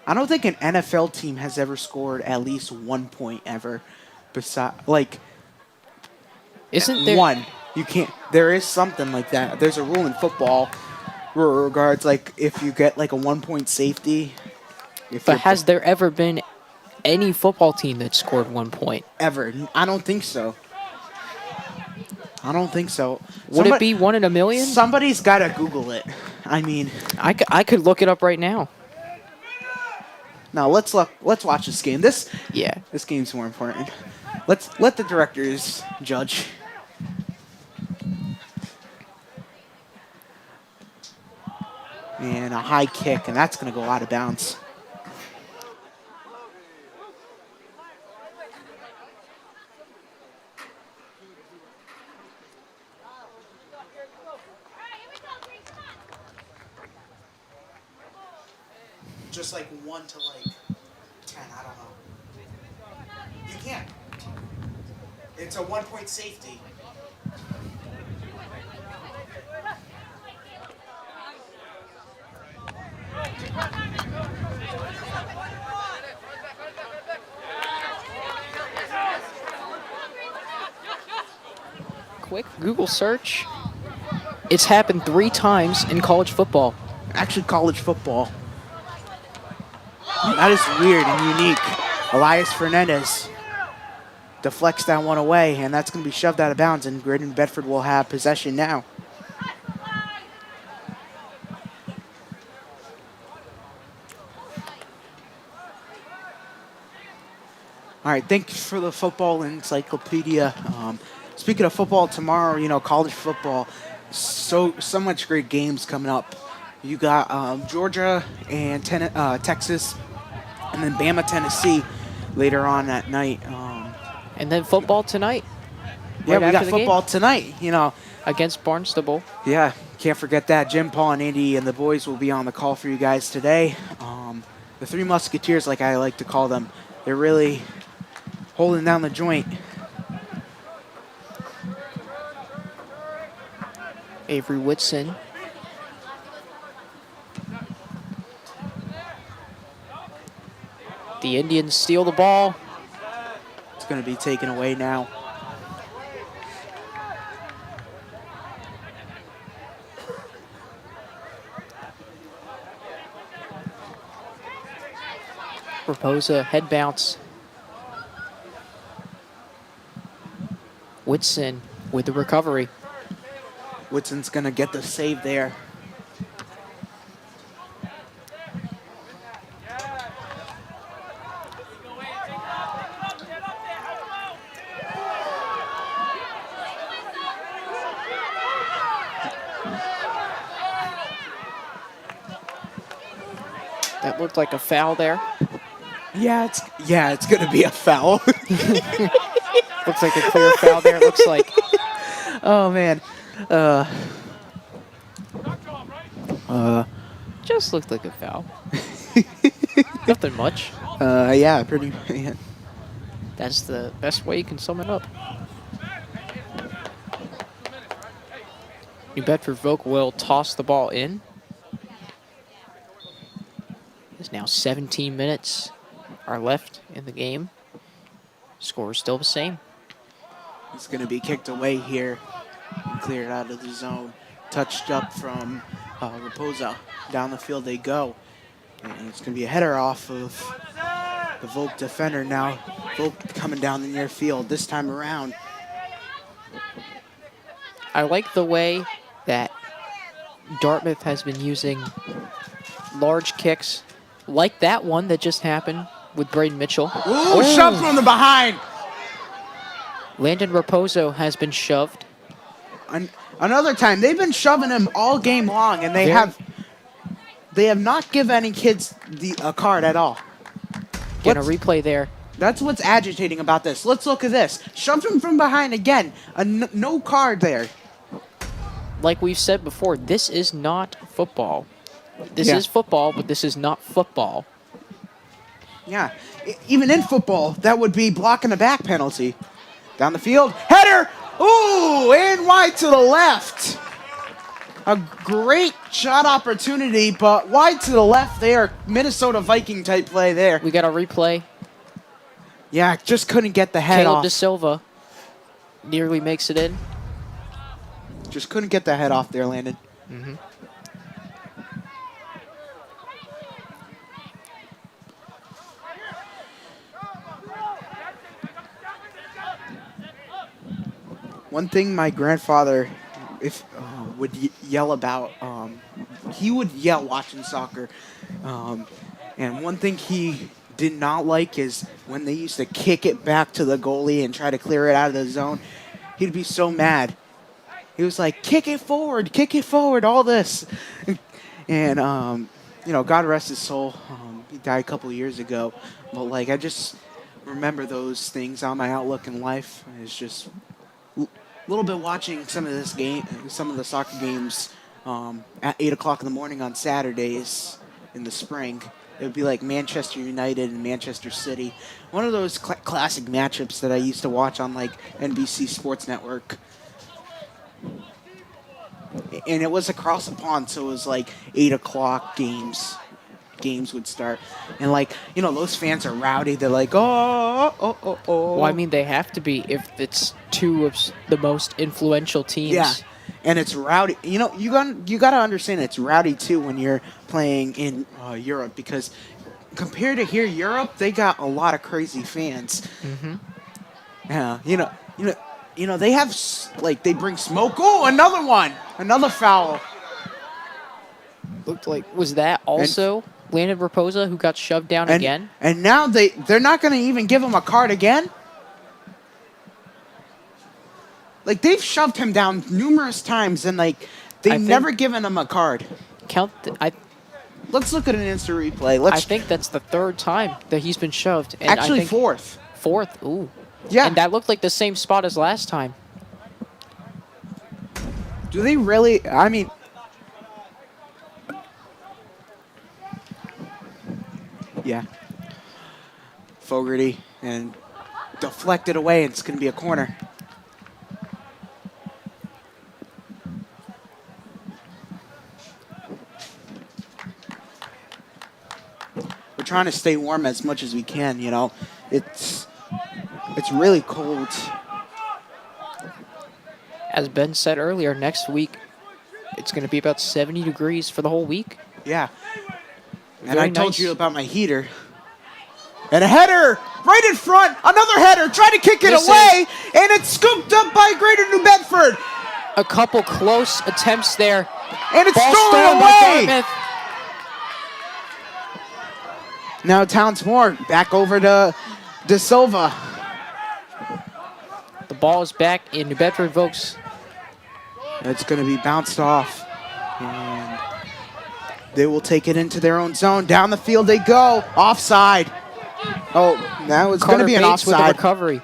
[SPEAKER 1] I don't think an NFL team has ever scored at least 1 point ever.
[SPEAKER 3] Isn't there
[SPEAKER 1] one? You can't. There is something like that. There's a rule in football regards like if you get like a 1 point safety.
[SPEAKER 3] But has there ever been any football team that scored 1 point?
[SPEAKER 1] Ever? I don't think so. I don't think so.
[SPEAKER 3] Would it be 1 in a million?
[SPEAKER 1] Somebody's got to Google it. I mean,
[SPEAKER 3] I could look it up right now.
[SPEAKER 1] Now let's watch this game. This game's more important. Let's let the directors judge. And a high kick, and that's going to go out of bounds. Just like 1 to like 10, I don't know. You can't. It's a 1 point safety.
[SPEAKER 3] Quick Google search. It's happened 3 times in college football.
[SPEAKER 1] Actually, college football. That is weird and unique. Elias Fernandez. deflects that one away, and that's going to be shoved out of bounds, and Graydon Bedford will have possession now. All right, thanks for the football encyclopedia. Speaking of football, tomorrow, college football, so much great games coming up. You got Georgia and Texas, and then Bama, Tennessee later on that night.
[SPEAKER 3] And then football tonight.
[SPEAKER 1] Yeah,
[SPEAKER 3] right
[SPEAKER 1] we got
[SPEAKER 3] after the
[SPEAKER 1] football
[SPEAKER 3] game,
[SPEAKER 1] tonight.
[SPEAKER 3] against Barnstable.
[SPEAKER 1] Yeah, can't forget that. Jim, Paul, and Andy and the boys will be on the call for you guys today. The Three Musketeers, like I like to call them, they're really holding down the joint.
[SPEAKER 3] Avery Whitson. The Indians steal the ball.
[SPEAKER 1] It's going to be taken away now.
[SPEAKER 3] Raposa head bounce. Whitson with the recovery.
[SPEAKER 1] Whitson's going to get the save there.
[SPEAKER 3] That looked like a foul there.
[SPEAKER 1] Yeah, it's going to be a foul.
[SPEAKER 3] Looks like a clear foul there. It looks like.
[SPEAKER 1] Oh man.
[SPEAKER 3] Just looked like a foul. Nothing much.
[SPEAKER 1] Yeah, pretty. Yeah.
[SPEAKER 3] That's the best way you can sum it up. New Bedford Voc will toss the ball in. There's now 17 minutes are left in the game. Score is still the same.
[SPEAKER 1] It's going to be kicked away here and cleared out of the zone. Touched up from Raposa. Down the field they go. And it's going to be a header off of the Voc defender now. Voc coming down the near field this time around.
[SPEAKER 3] I like the way that Dartmouth has been using large kicks like that one that just happened with Braden Mitchell.
[SPEAKER 1] Ooh, shoved from the behind.
[SPEAKER 3] Landon Raposo has been shoved.
[SPEAKER 1] Another time, they've been shoving him all game long, and they have not given any kids a card at all.
[SPEAKER 3] Get a replay there.
[SPEAKER 1] That's what's agitating about this. Let's look at this. Shoved him from behind again. No card there.
[SPEAKER 3] Like we've said before, this is not football. This
[SPEAKER 1] Yeah.
[SPEAKER 3] is football, but this is not football.
[SPEAKER 1] Yeah, even in football, that would be blocking a back penalty. Down the field, header! Ooh, and wide to the left. A great shot opportunity, but wide to the left there. Minnesota Viking type play there.
[SPEAKER 3] We got a replay.
[SPEAKER 1] Yeah, just couldn't get the head
[SPEAKER 3] Caleb
[SPEAKER 1] off.
[SPEAKER 3] De Silva nearly makes it in.
[SPEAKER 1] Just couldn't get the head off there, Landon. One thing my grandfather would yell about, he would yell watching soccer. And one thing he did not like is when they used to kick it back to the goalie and try to clear it out of the zone. He'd be so mad. He was like, kick it forward, all this. And, God rest his soul. He died a couple of years ago. But, I just remember those things on my outlook in life. It's just a little bit watching some of the soccer games at 8 o'clock in the morning on Saturdays in the spring. It would be like Manchester United and Manchester City. One of those classic matchups that I used to watch on, NBC Sports Network. And it was across the pond, so it was 8 o'clock games would start. And those fans are rowdy. They're like, oh.
[SPEAKER 3] Well, I mean, they have to be if it's two of the most influential teams.
[SPEAKER 1] Yeah, and it's rowdy. You got to understand it's rowdy too when you're playing in Europe, because compared to here, Europe, they got a lot of crazy fans. Yeah, they have like they bring smoke. Oh, another one, another foul.
[SPEAKER 3] Looked like was that also Landon Raposa who got shoved down
[SPEAKER 1] And
[SPEAKER 3] again?
[SPEAKER 1] and now they're not going to even give him a card again. Like they've shoved him down numerous times, and like they've never given him a card. Let's look at an instant replay.
[SPEAKER 3] I think that's the third time that he's been shoved. And
[SPEAKER 1] Actually,
[SPEAKER 3] I think
[SPEAKER 1] fourth.
[SPEAKER 3] Fourth. Ooh.
[SPEAKER 1] Yeah.
[SPEAKER 3] And that looked like the same spot as last time.
[SPEAKER 1] Do they really? I mean, yeah. Fogarty and deflected away. It's going to be a corner. We're trying to stay warm as much as we can. It's really cold.
[SPEAKER 3] As Ben said earlier, next week it's going to be about 70 degrees for the whole week.
[SPEAKER 1] Yeah. And
[SPEAKER 3] Very
[SPEAKER 1] I told
[SPEAKER 3] nice.
[SPEAKER 1] you about my heater. And a header right in front. Another header. Try to kick it away. And it's scooped up by Greater New Bedford.
[SPEAKER 3] A couple close attempts there.
[SPEAKER 1] And it's
[SPEAKER 3] Ball
[SPEAKER 1] stolen
[SPEAKER 3] by
[SPEAKER 1] away.
[SPEAKER 3] Dartmouth.
[SPEAKER 1] Now Townsmore back over to De Silva.
[SPEAKER 3] The ball is back in New Bedford Vokes.
[SPEAKER 1] It's going to be bounced off. And they will take it into their own zone. Down the field they go. Offside. Oh, now it's going to be an
[SPEAKER 3] Bates with the
[SPEAKER 1] offside.
[SPEAKER 3] recovery.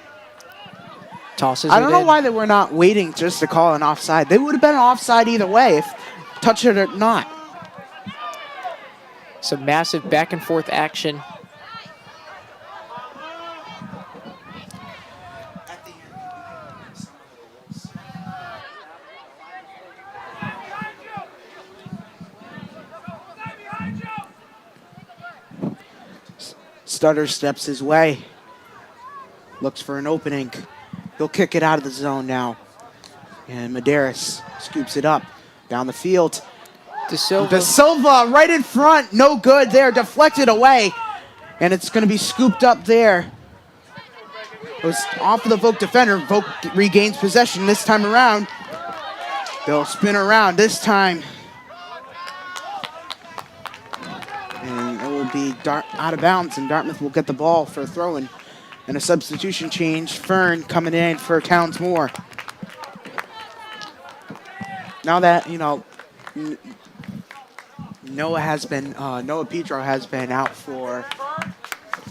[SPEAKER 3] Tosses
[SPEAKER 1] I don't
[SPEAKER 3] it
[SPEAKER 1] know
[SPEAKER 3] in.
[SPEAKER 1] why they were not waiting just to call an offside. They would have been an offside either way, if touch it or not.
[SPEAKER 3] Some massive back and forth action.
[SPEAKER 1] Stutter steps his way. Looks for an opening. He'll kick it out of the zone now. And Medeiros scoops it up down the field.
[SPEAKER 3] De Silva.
[SPEAKER 1] De Silva right in front. No good there. Deflected away. And it's going to be scooped up there. It was off of the Vogue defender. Vogue regains possession this time around. They'll spin around this time. And it will be out of bounds, and Dartmouth will get the ball for a throw-in. And a substitution change. Fern coming in for Townsmore. Now that, Noah Pedro has been out for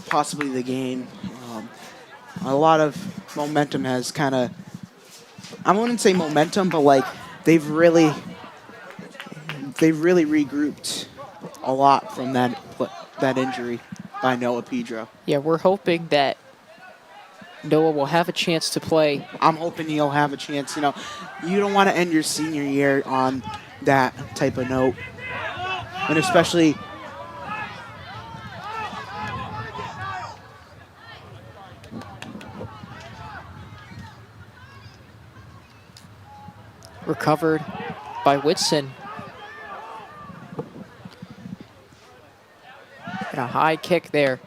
[SPEAKER 1] possibly the game. A lot of momentum has kind of, I wouldn't say momentum, but like they've really regrouped a lot from that injury by Noah Pedro.
[SPEAKER 3] Yeah, we're hoping that Noah will have a chance to play.
[SPEAKER 1] I'm hoping he'll have a chance. You don't want to end your senior year on that type of note. And especially
[SPEAKER 3] Recovered by Whitson. And a high kick there.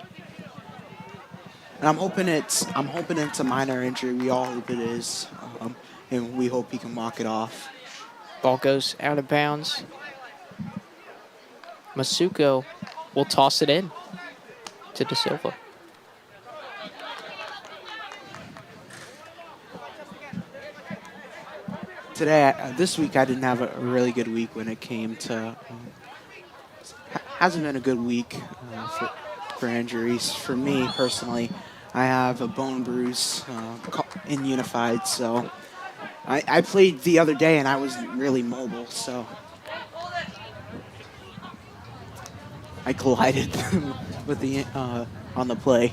[SPEAKER 1] and I'm hoping it's a minor injury. We all hope it is. And we hope he can walk it off.
[SPEAKER 3] Ball goes out of bounds. Masuko will toss it in to De Silva.
[SPEAKER 1] This week, I didn't have a really good week when it came to. Hasn't been a good week for injuries for me personally. I have a bone bruise in Unified, so I played the other day and I wasn't really mobile, so I collided with the on the play.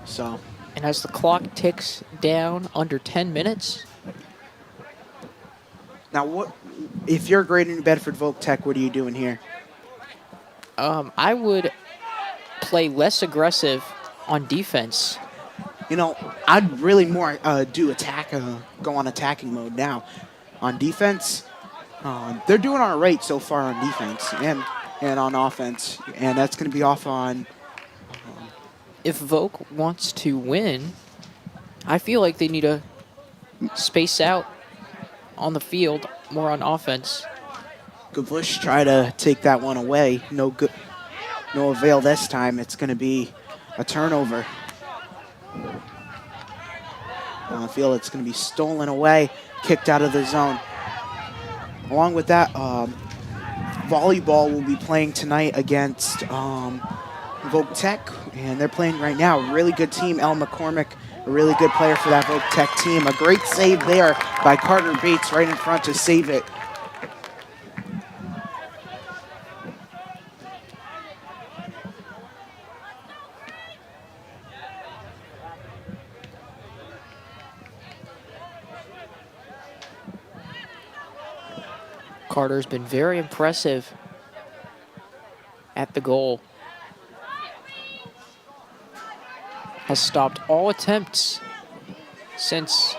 [SPEAKER 1] So.
[SPEAKER 3] And as the clock ticks down under 10 minutes.
[SPEAKER 1] Now, what if you're grading New Bedford Voc Tech? What are you doing here?
[SPEAKER 3] I would play less aggressive on defense.
[SPEAKER 1] I'd really more do attack, go on attacking mode now. On defense, they're doing all right so far on defense and on offense, and that's going to be off on.
[SPEAKER 3] If Voc wants to win, I feel like they need to space out on the field more on offense.
[SPEAKER 1] Gavush try to take that one away. No good, no avail this time. It's going to be a turnover. On the field, it's going to be stolen away, kicked out of the zone. Along with that, volleyball will be playing tonight against Vogue Tech, and they're playing right now. Really good team. El McCormick, a really good player for that Vogue Tech team. A great save there by Carter Bates right in front to save it.
[SPEAKER 3] Carter's been very impressive at the goal. Has stopped all attempts since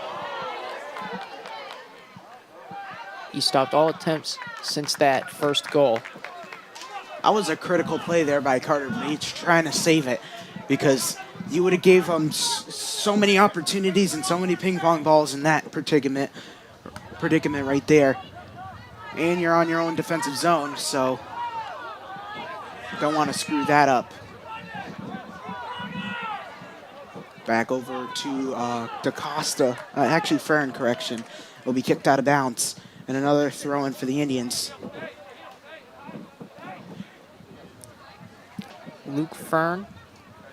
[SPEAKER 3] that first goal.
[SPEAKER 1] That was a critical play there by Carter Bates trying to save it, because you would have gave him so many opportunities and so many ping pong balls in that predicament right there. And you're on your own defensive zone, so don't want to screw that up. Back over to DaCosta. Actually, Fern, correction. Will be kicked out of bounds. And another throw-in for the Indians.
[SPEAKER 3] Luke Fern,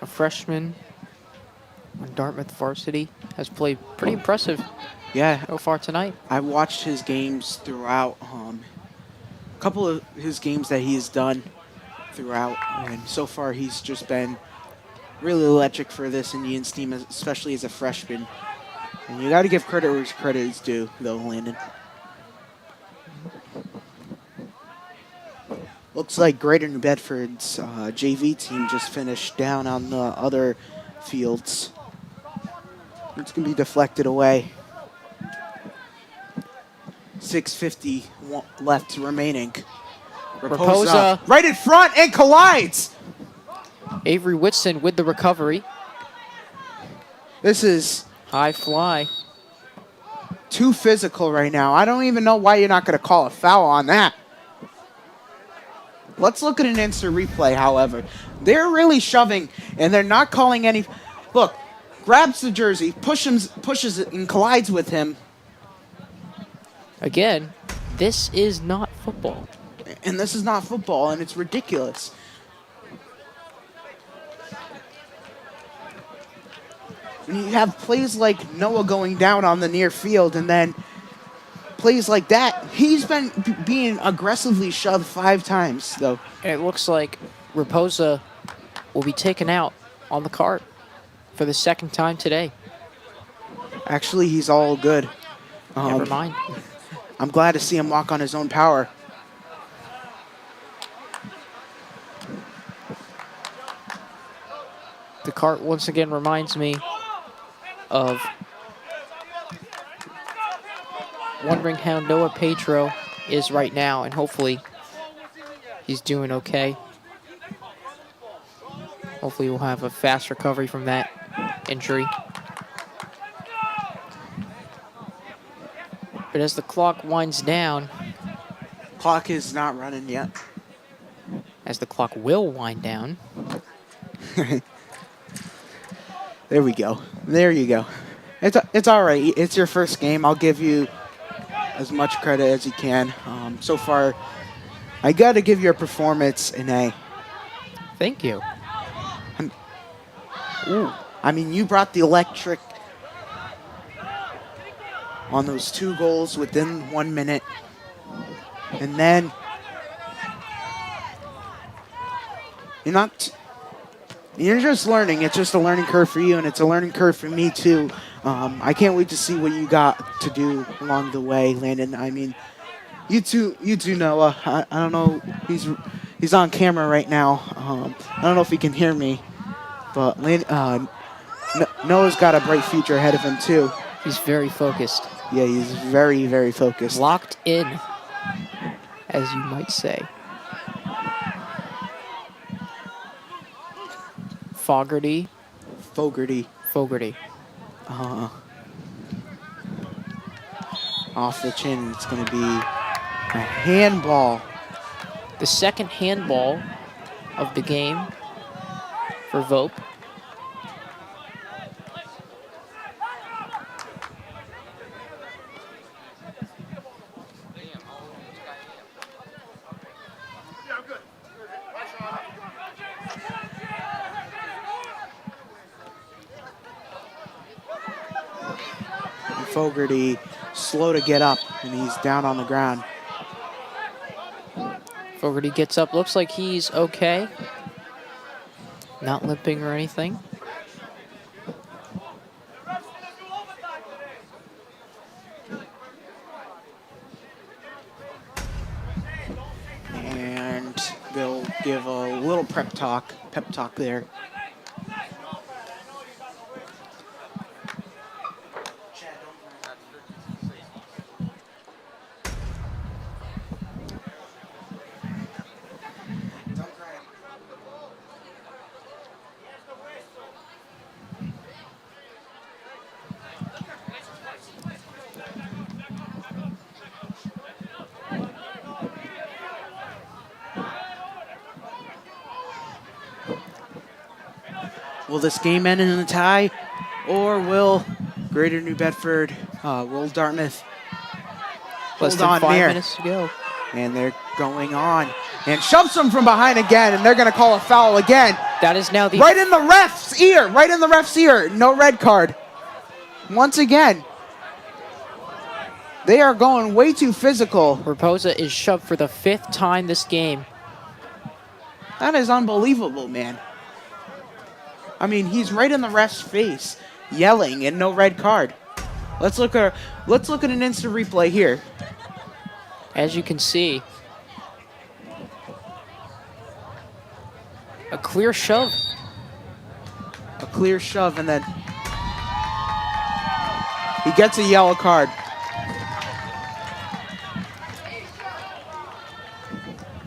[SPEAKER 3] a freshman on Dartmouth varsity, has played pretty impressive so far tonight.
[SPEAKER 1] I watched his games throughout. A couple of his games that he's done throughout. And so far, he's just been really electric for this Indians team, especially as a freshman. And you got to give credit where credit is due, though, Landon. Looks like Greater New Bedford's JV team just finished down on the other fields. It's going to be deflected away. 6:50 left remaining.
[SPEAKER 3] Raposa.
[SPEAKER 1] Right in front and collides.
[SPEAKER 3] Avery Whitson with the recovery.
[SPEAKER 1] This is
[SPEAKER 3] High fly.
[SPEAKER 1] too physical right now. I don't even know why you're not going to call a foul on that. Let's look at an instant replay, however. They're really shoving, and they're not calling any... Look, grabs the jersey, pushes it, and collides with him.
[SPEAKER 3] Again, this is not football.
[SPEAKER 1] And this is not football, and it's ridiculous. When you have plays like Noah going down on the near field, and then plays like that, he's been being aggressively shoved 5 times, though.
[SPEAKER 3] And it looks like Raposa will be taken out on the cart for the second time today.
[SPEAKER 1] Actually, he's all good.
[SPEAKER 3] Never mind.
[SPEAKER 1] I'm glad to see him walk on his own power.
[SPEAKER 3] The cart once again reminds me of wondering how Noah Petro is right now, and hopefully he's doing okay. Hopefully we'll have a fast recovery from that injury. But as the clock winds down,
[SPEAKER 1] Clock is not running yet.
[SPEAKER 3] as the clock will wind down,
[SPEAKER 1] There we go. There you go. It's all right. It's your first game. I'll give you as much credit as you can. So far, I got to give your performance an A.
[SPEAKER 3] thank you.
[SPEAKER 1] I mean, you brought the electric on those 2 goals within 1 minute. And then you're just learning. It's just a learning curve for you, and it's a learning curve for me, too. I can't wait to see what you got to do along the way, Landon. I mean, you two Noah. I don't know. He's on camera right now. I don't know if he can hear me, but Noah's got a bright future ahead of him, too.
[SPEAKER 3] He's very focused.
[SPEAKER 1] Yeah, he's very, very focused.
[SPEAKER 3] Locked in, as you might say. Fogarty.
[SPEAKER 1] Off the chin. It's going to be a handball.
[SPEAKER 3] The second handball of the game for Vope.
[SPEAKER 1] And Fogarty slow to get up, and he's down on the ground.
[SPEAKER 3] Fogarty gets up. Looks like he's okay. Not limping or anything.
[SPEAKER 1] And they'll give a little pep talk there. Will this game end in a tie, or will Greater New Bedford, will Dartmouth
[SPEAKER 3] Less
[SPEAKER 1] hold
[SPEAKER 3] than
[SPEAKER 1] on
[SPEAKER 3] 5
[SPEAKER 1] there?
[SPEAKER 3] minutes to go.
[SPEAKER 1] And they're going on, and shoves him from behind again, and they're going to call a foul again.
[SPEAKER 3] That is now the
[SPEAKER 1] Right in the ref's ear, right in the ref's ear. No red card. Once again, they are going way too physical.
[SPEAKER 3] Raposa is shoved for the 5th time this game.
[SPEAKER 1] That is unbelievable, man. I mean, he's right in the ref's face, yelling, and no red card. Let's look at an instant replay here.
[SPEAKER 3] As you can see, a clear shove.
[SPEAKER 1] A clear shove, and then he gets a yellow card.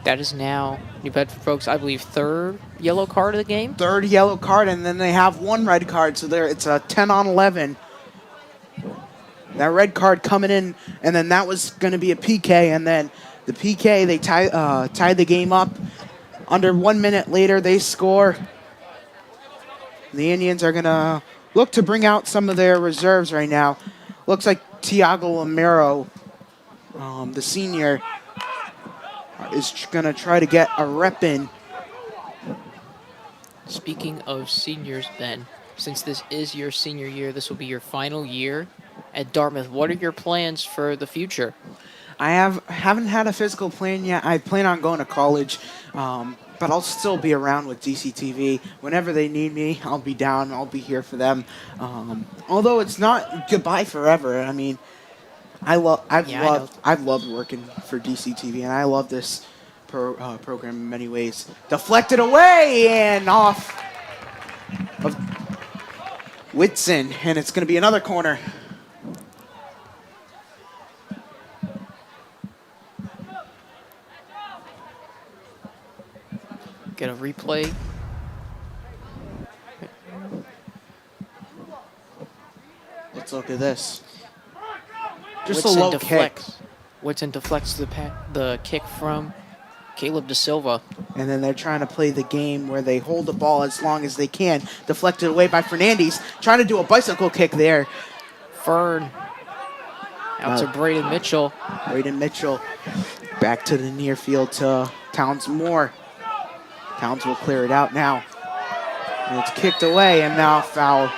[SPEAKER 3] That is now New Bedford folks, I believe, 3rd yellow card of the game.
[SPEAKER 1] 3rd yellow card, and then they have 1 red card, so it's a 10-on-11. That red card coming in, and then that was going to be a PK, and then the PK, they tied the game up. Under 1 minute later, they score. The Indians are going to look to bring out some of their reserves right now. Looks like Tiago Lamero, the senior, is going to try to get a rep in.
[SPEAKER 3] Speaking of seniors, Ben, since this is your senior year, this will be your final year at Dartmouth. What are your plans for the future?
[SPEAKER 1] I haven't had a physical plan yet. I plan on going to college, but I'll still be around with DCTV. Whenever they need me, I'll be down. I'll be here for them. Although it's not goodbye forever. I mean, I've loved working for DCTV, and I love this program in many ways. Deflected away and off of Whitson, and it's going to be another corner.
[SPEAKER 3] Get a replay.
[SPEAKER 1] Let's look at this. Just
[SPEAKER 3] Whitson
[SPEAKER 1] a low kick.
[SPEAKER 3] deflects. Whitson deflects the kick from Caleb De Silva.
[SPEAKER 1] And then they're trying to play the game where they hold the ball as long as they can. Deflected away by Fernandez. Trying to do a bicycle kick there.
[SPEAKER 3] Fern. Out to Braden Mitchell.
[SPEAKER 1] Braden Mitchell back to the near field to Towns Moore. Towns will clear it out now. And it's kicked away, and now foul.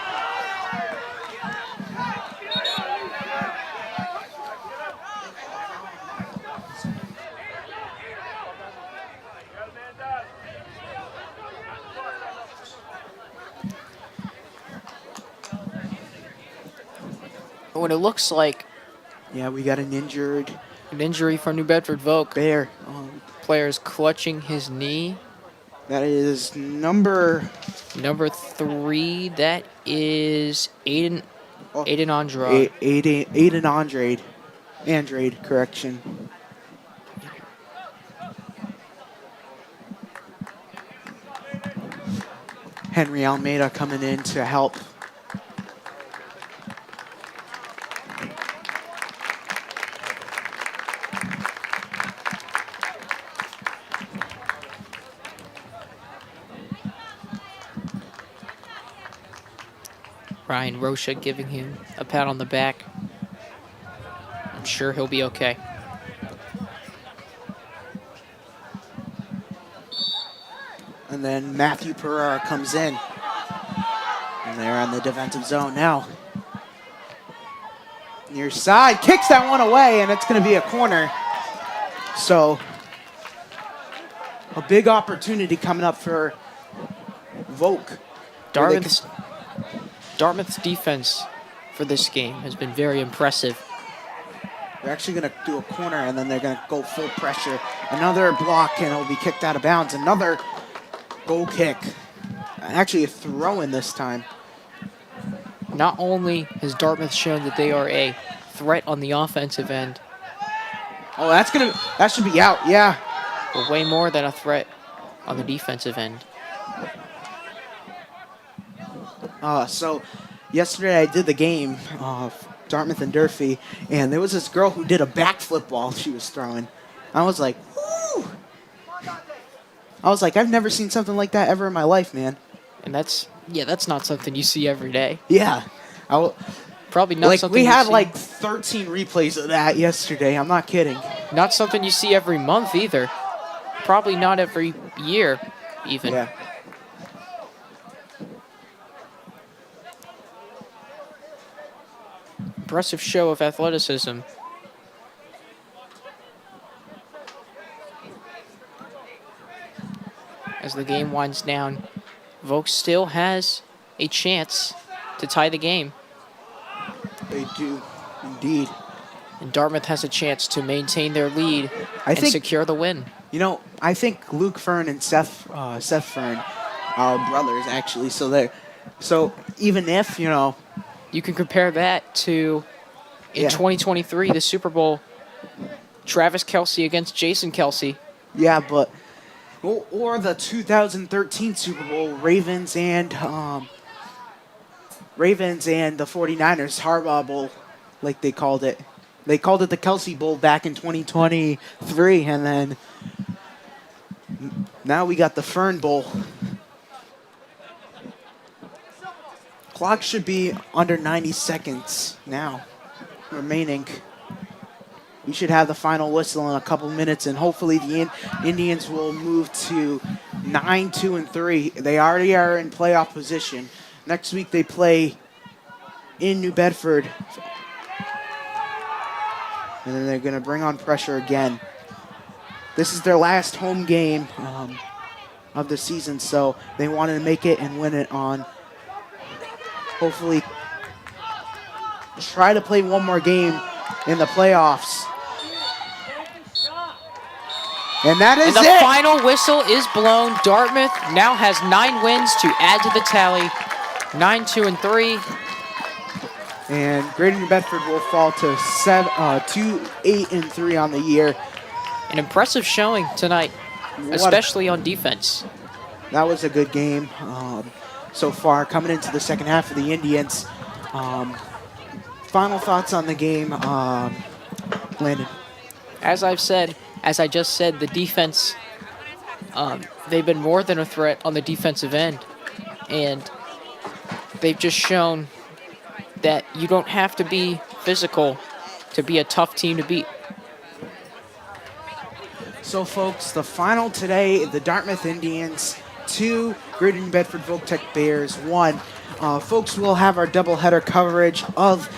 [SPEAKER 3] When it looks like
[SPEAKER 1] Yeah, we got an injury
[SPEAKER 3] from New Bedford Vogue.
[SPEAKER 1] there.
[SPEAKER 3] Player's clutching his knee.
[SPEAKER 1] That is number
[SPEAKER 3] 3, that is Aiden Andrade.
[SPEAKER 1] Aiden Andrade, correction. Henry Almeida coming in to help.
[SPEAKER 3] Ryan Rocha giving him a pat on the back. I'm sure he'll be okay.
[SPEAKER 1] And then Matthew Pereira comes in. And they're on the defensive zone now. Near side, kicks that one away, and it's going to be a corner. So, a big opportunity coming up for Volk.
[SPEAKER 3] Dartmouth's defense for this game has been very impressive.
[SPEAKER 1] They're actually going to do a corner, and then they're going to go full pressure. Another block, and it'll be kicked out of bounds. Another goal kick. Actually, a throw-in this time.
[SPEAKER 3] Not only has Dartmouth shown that they are a threat on the offensive end,
[SPEAKER 1] Oh, that should be out, yeah.
[SPEAKER 3] but way more than a threat on the defensive end.
[SPEAKER 1] So, yesterday I did the game of Dartmouth and Durfee, and there was this girl who did a backflip while she was throwing. I was like, whoo! I've never seen something like that ever in my life, man.
[SPEAKER 3] And that's not something you see every day.
[SPEAKER 1] Yeah.
[SPEAKER 3] Probably not something
[SPEAKER 1] we
[SPEAKER 3] you
[SPEAKER 1] had
[SPEAKER 3] see-
[SPEAKER 1] like 13 replays of that yesterday. I'm not kidding.
[SPEAKER 3] Not something you see every month either. Probably not every year, even.
[SPEAKER 1] Yeah.
[SPEAKER 3] Impressive show of athleticism. As the game winds down, Volk still has a chance to tie the game.
[SPEAKER 1] They do, indeed.
[SPEAKER 3] And Dartmouth has a chance to maintain their lead
[SPEAKER 1] I
[SPEAKER 3] and
[SPEAKER 1] think-
[SPEAKER 3] secure the win.
[SPEAKER 1] You know, I think Luke Fern and Seth Fern are brothers, actually. So even if,
[SPEAKER 3] You can compare that to, in
[SPEAKER 1] Yeah.
[SPEAKER 3] 2023, the Super Bowl, Travis Kelce against Jason Kelce.
[SPEAKER 1] yeah, but or the 2013 Super Bowl, Ravens and the 49ers Harbaugh Bowl, like they called it. They called it the Kelce Bowl back in 2023, and then now we got the Fern Bowl. Clock should be under 90 seconds now remaining. We should have the final whistle in a couple minutes, and hopefully the Indians will move to 9-2-3. They already are in playoff position. Next week they play in New Bedford, and then they're going to bring on pressure again. This is their last home game of the season, so they wanted to make it and win it on. Hopefully, try to play one more game in the playoffs. And that is
[SPEAKER 3] And the
[SPEAKER 1] it.
[SPEAKER 3] final whistle is blown. Dartmouth now has 9 wins to add to the tally. 9-2-3.
[SPEAKER 1] And Greater New Bedford will fall to 2-8-3 on the year.
[SPEAKER 3] An impressive showing tonight, especially on defense.
[SPEAKER 1] That was a good game so far. Coming into the second half for the Indians. Final thoughts on the game, Landon?
[SPEAKER 3] As I just said, the defense, they've been more than a threat on the defensive end. And they've just shown that you don't have to be physical to be a tough team to beat.
[SPEAKER 1] So, folks, the final today, the Dartmouth Indians 2, Greater New Bedford Voltech Bears 1. Folks, we'll have our doubleheader coverage of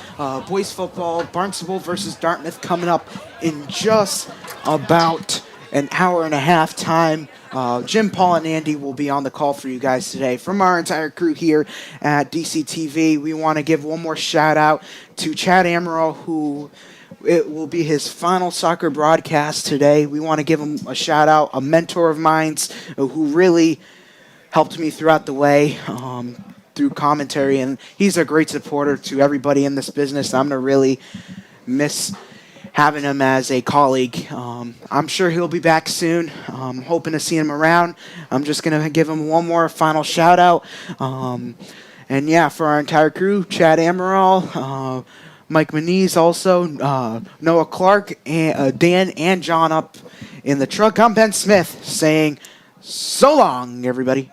[SPEAKER 1] boys football, Barnstable versus Dartmouth, coming up in just about an hour and a half time. Jim, Paul, and Andy will be on the call for you guys today. From our entire crew here at DCTV, we want to give one more shout out to Chad Amaral, who it will be his final soccer broadcast today. We want to give him a shout out, a mentor of mine who really helped me throughout the way through commentary, and he's a great supporter to everybody in this business. I'm going to really miss having him as a colleague. I'm sure he'll be back soon. I'm hoping to see him around. I'm just going to give him one more final shout out. And yeah, for our entire crew, Chad Amaral, Mike Maniz also, Noah Clark, and, Dan and John up in the truck. I'm Ben Smith saying so long, everybody.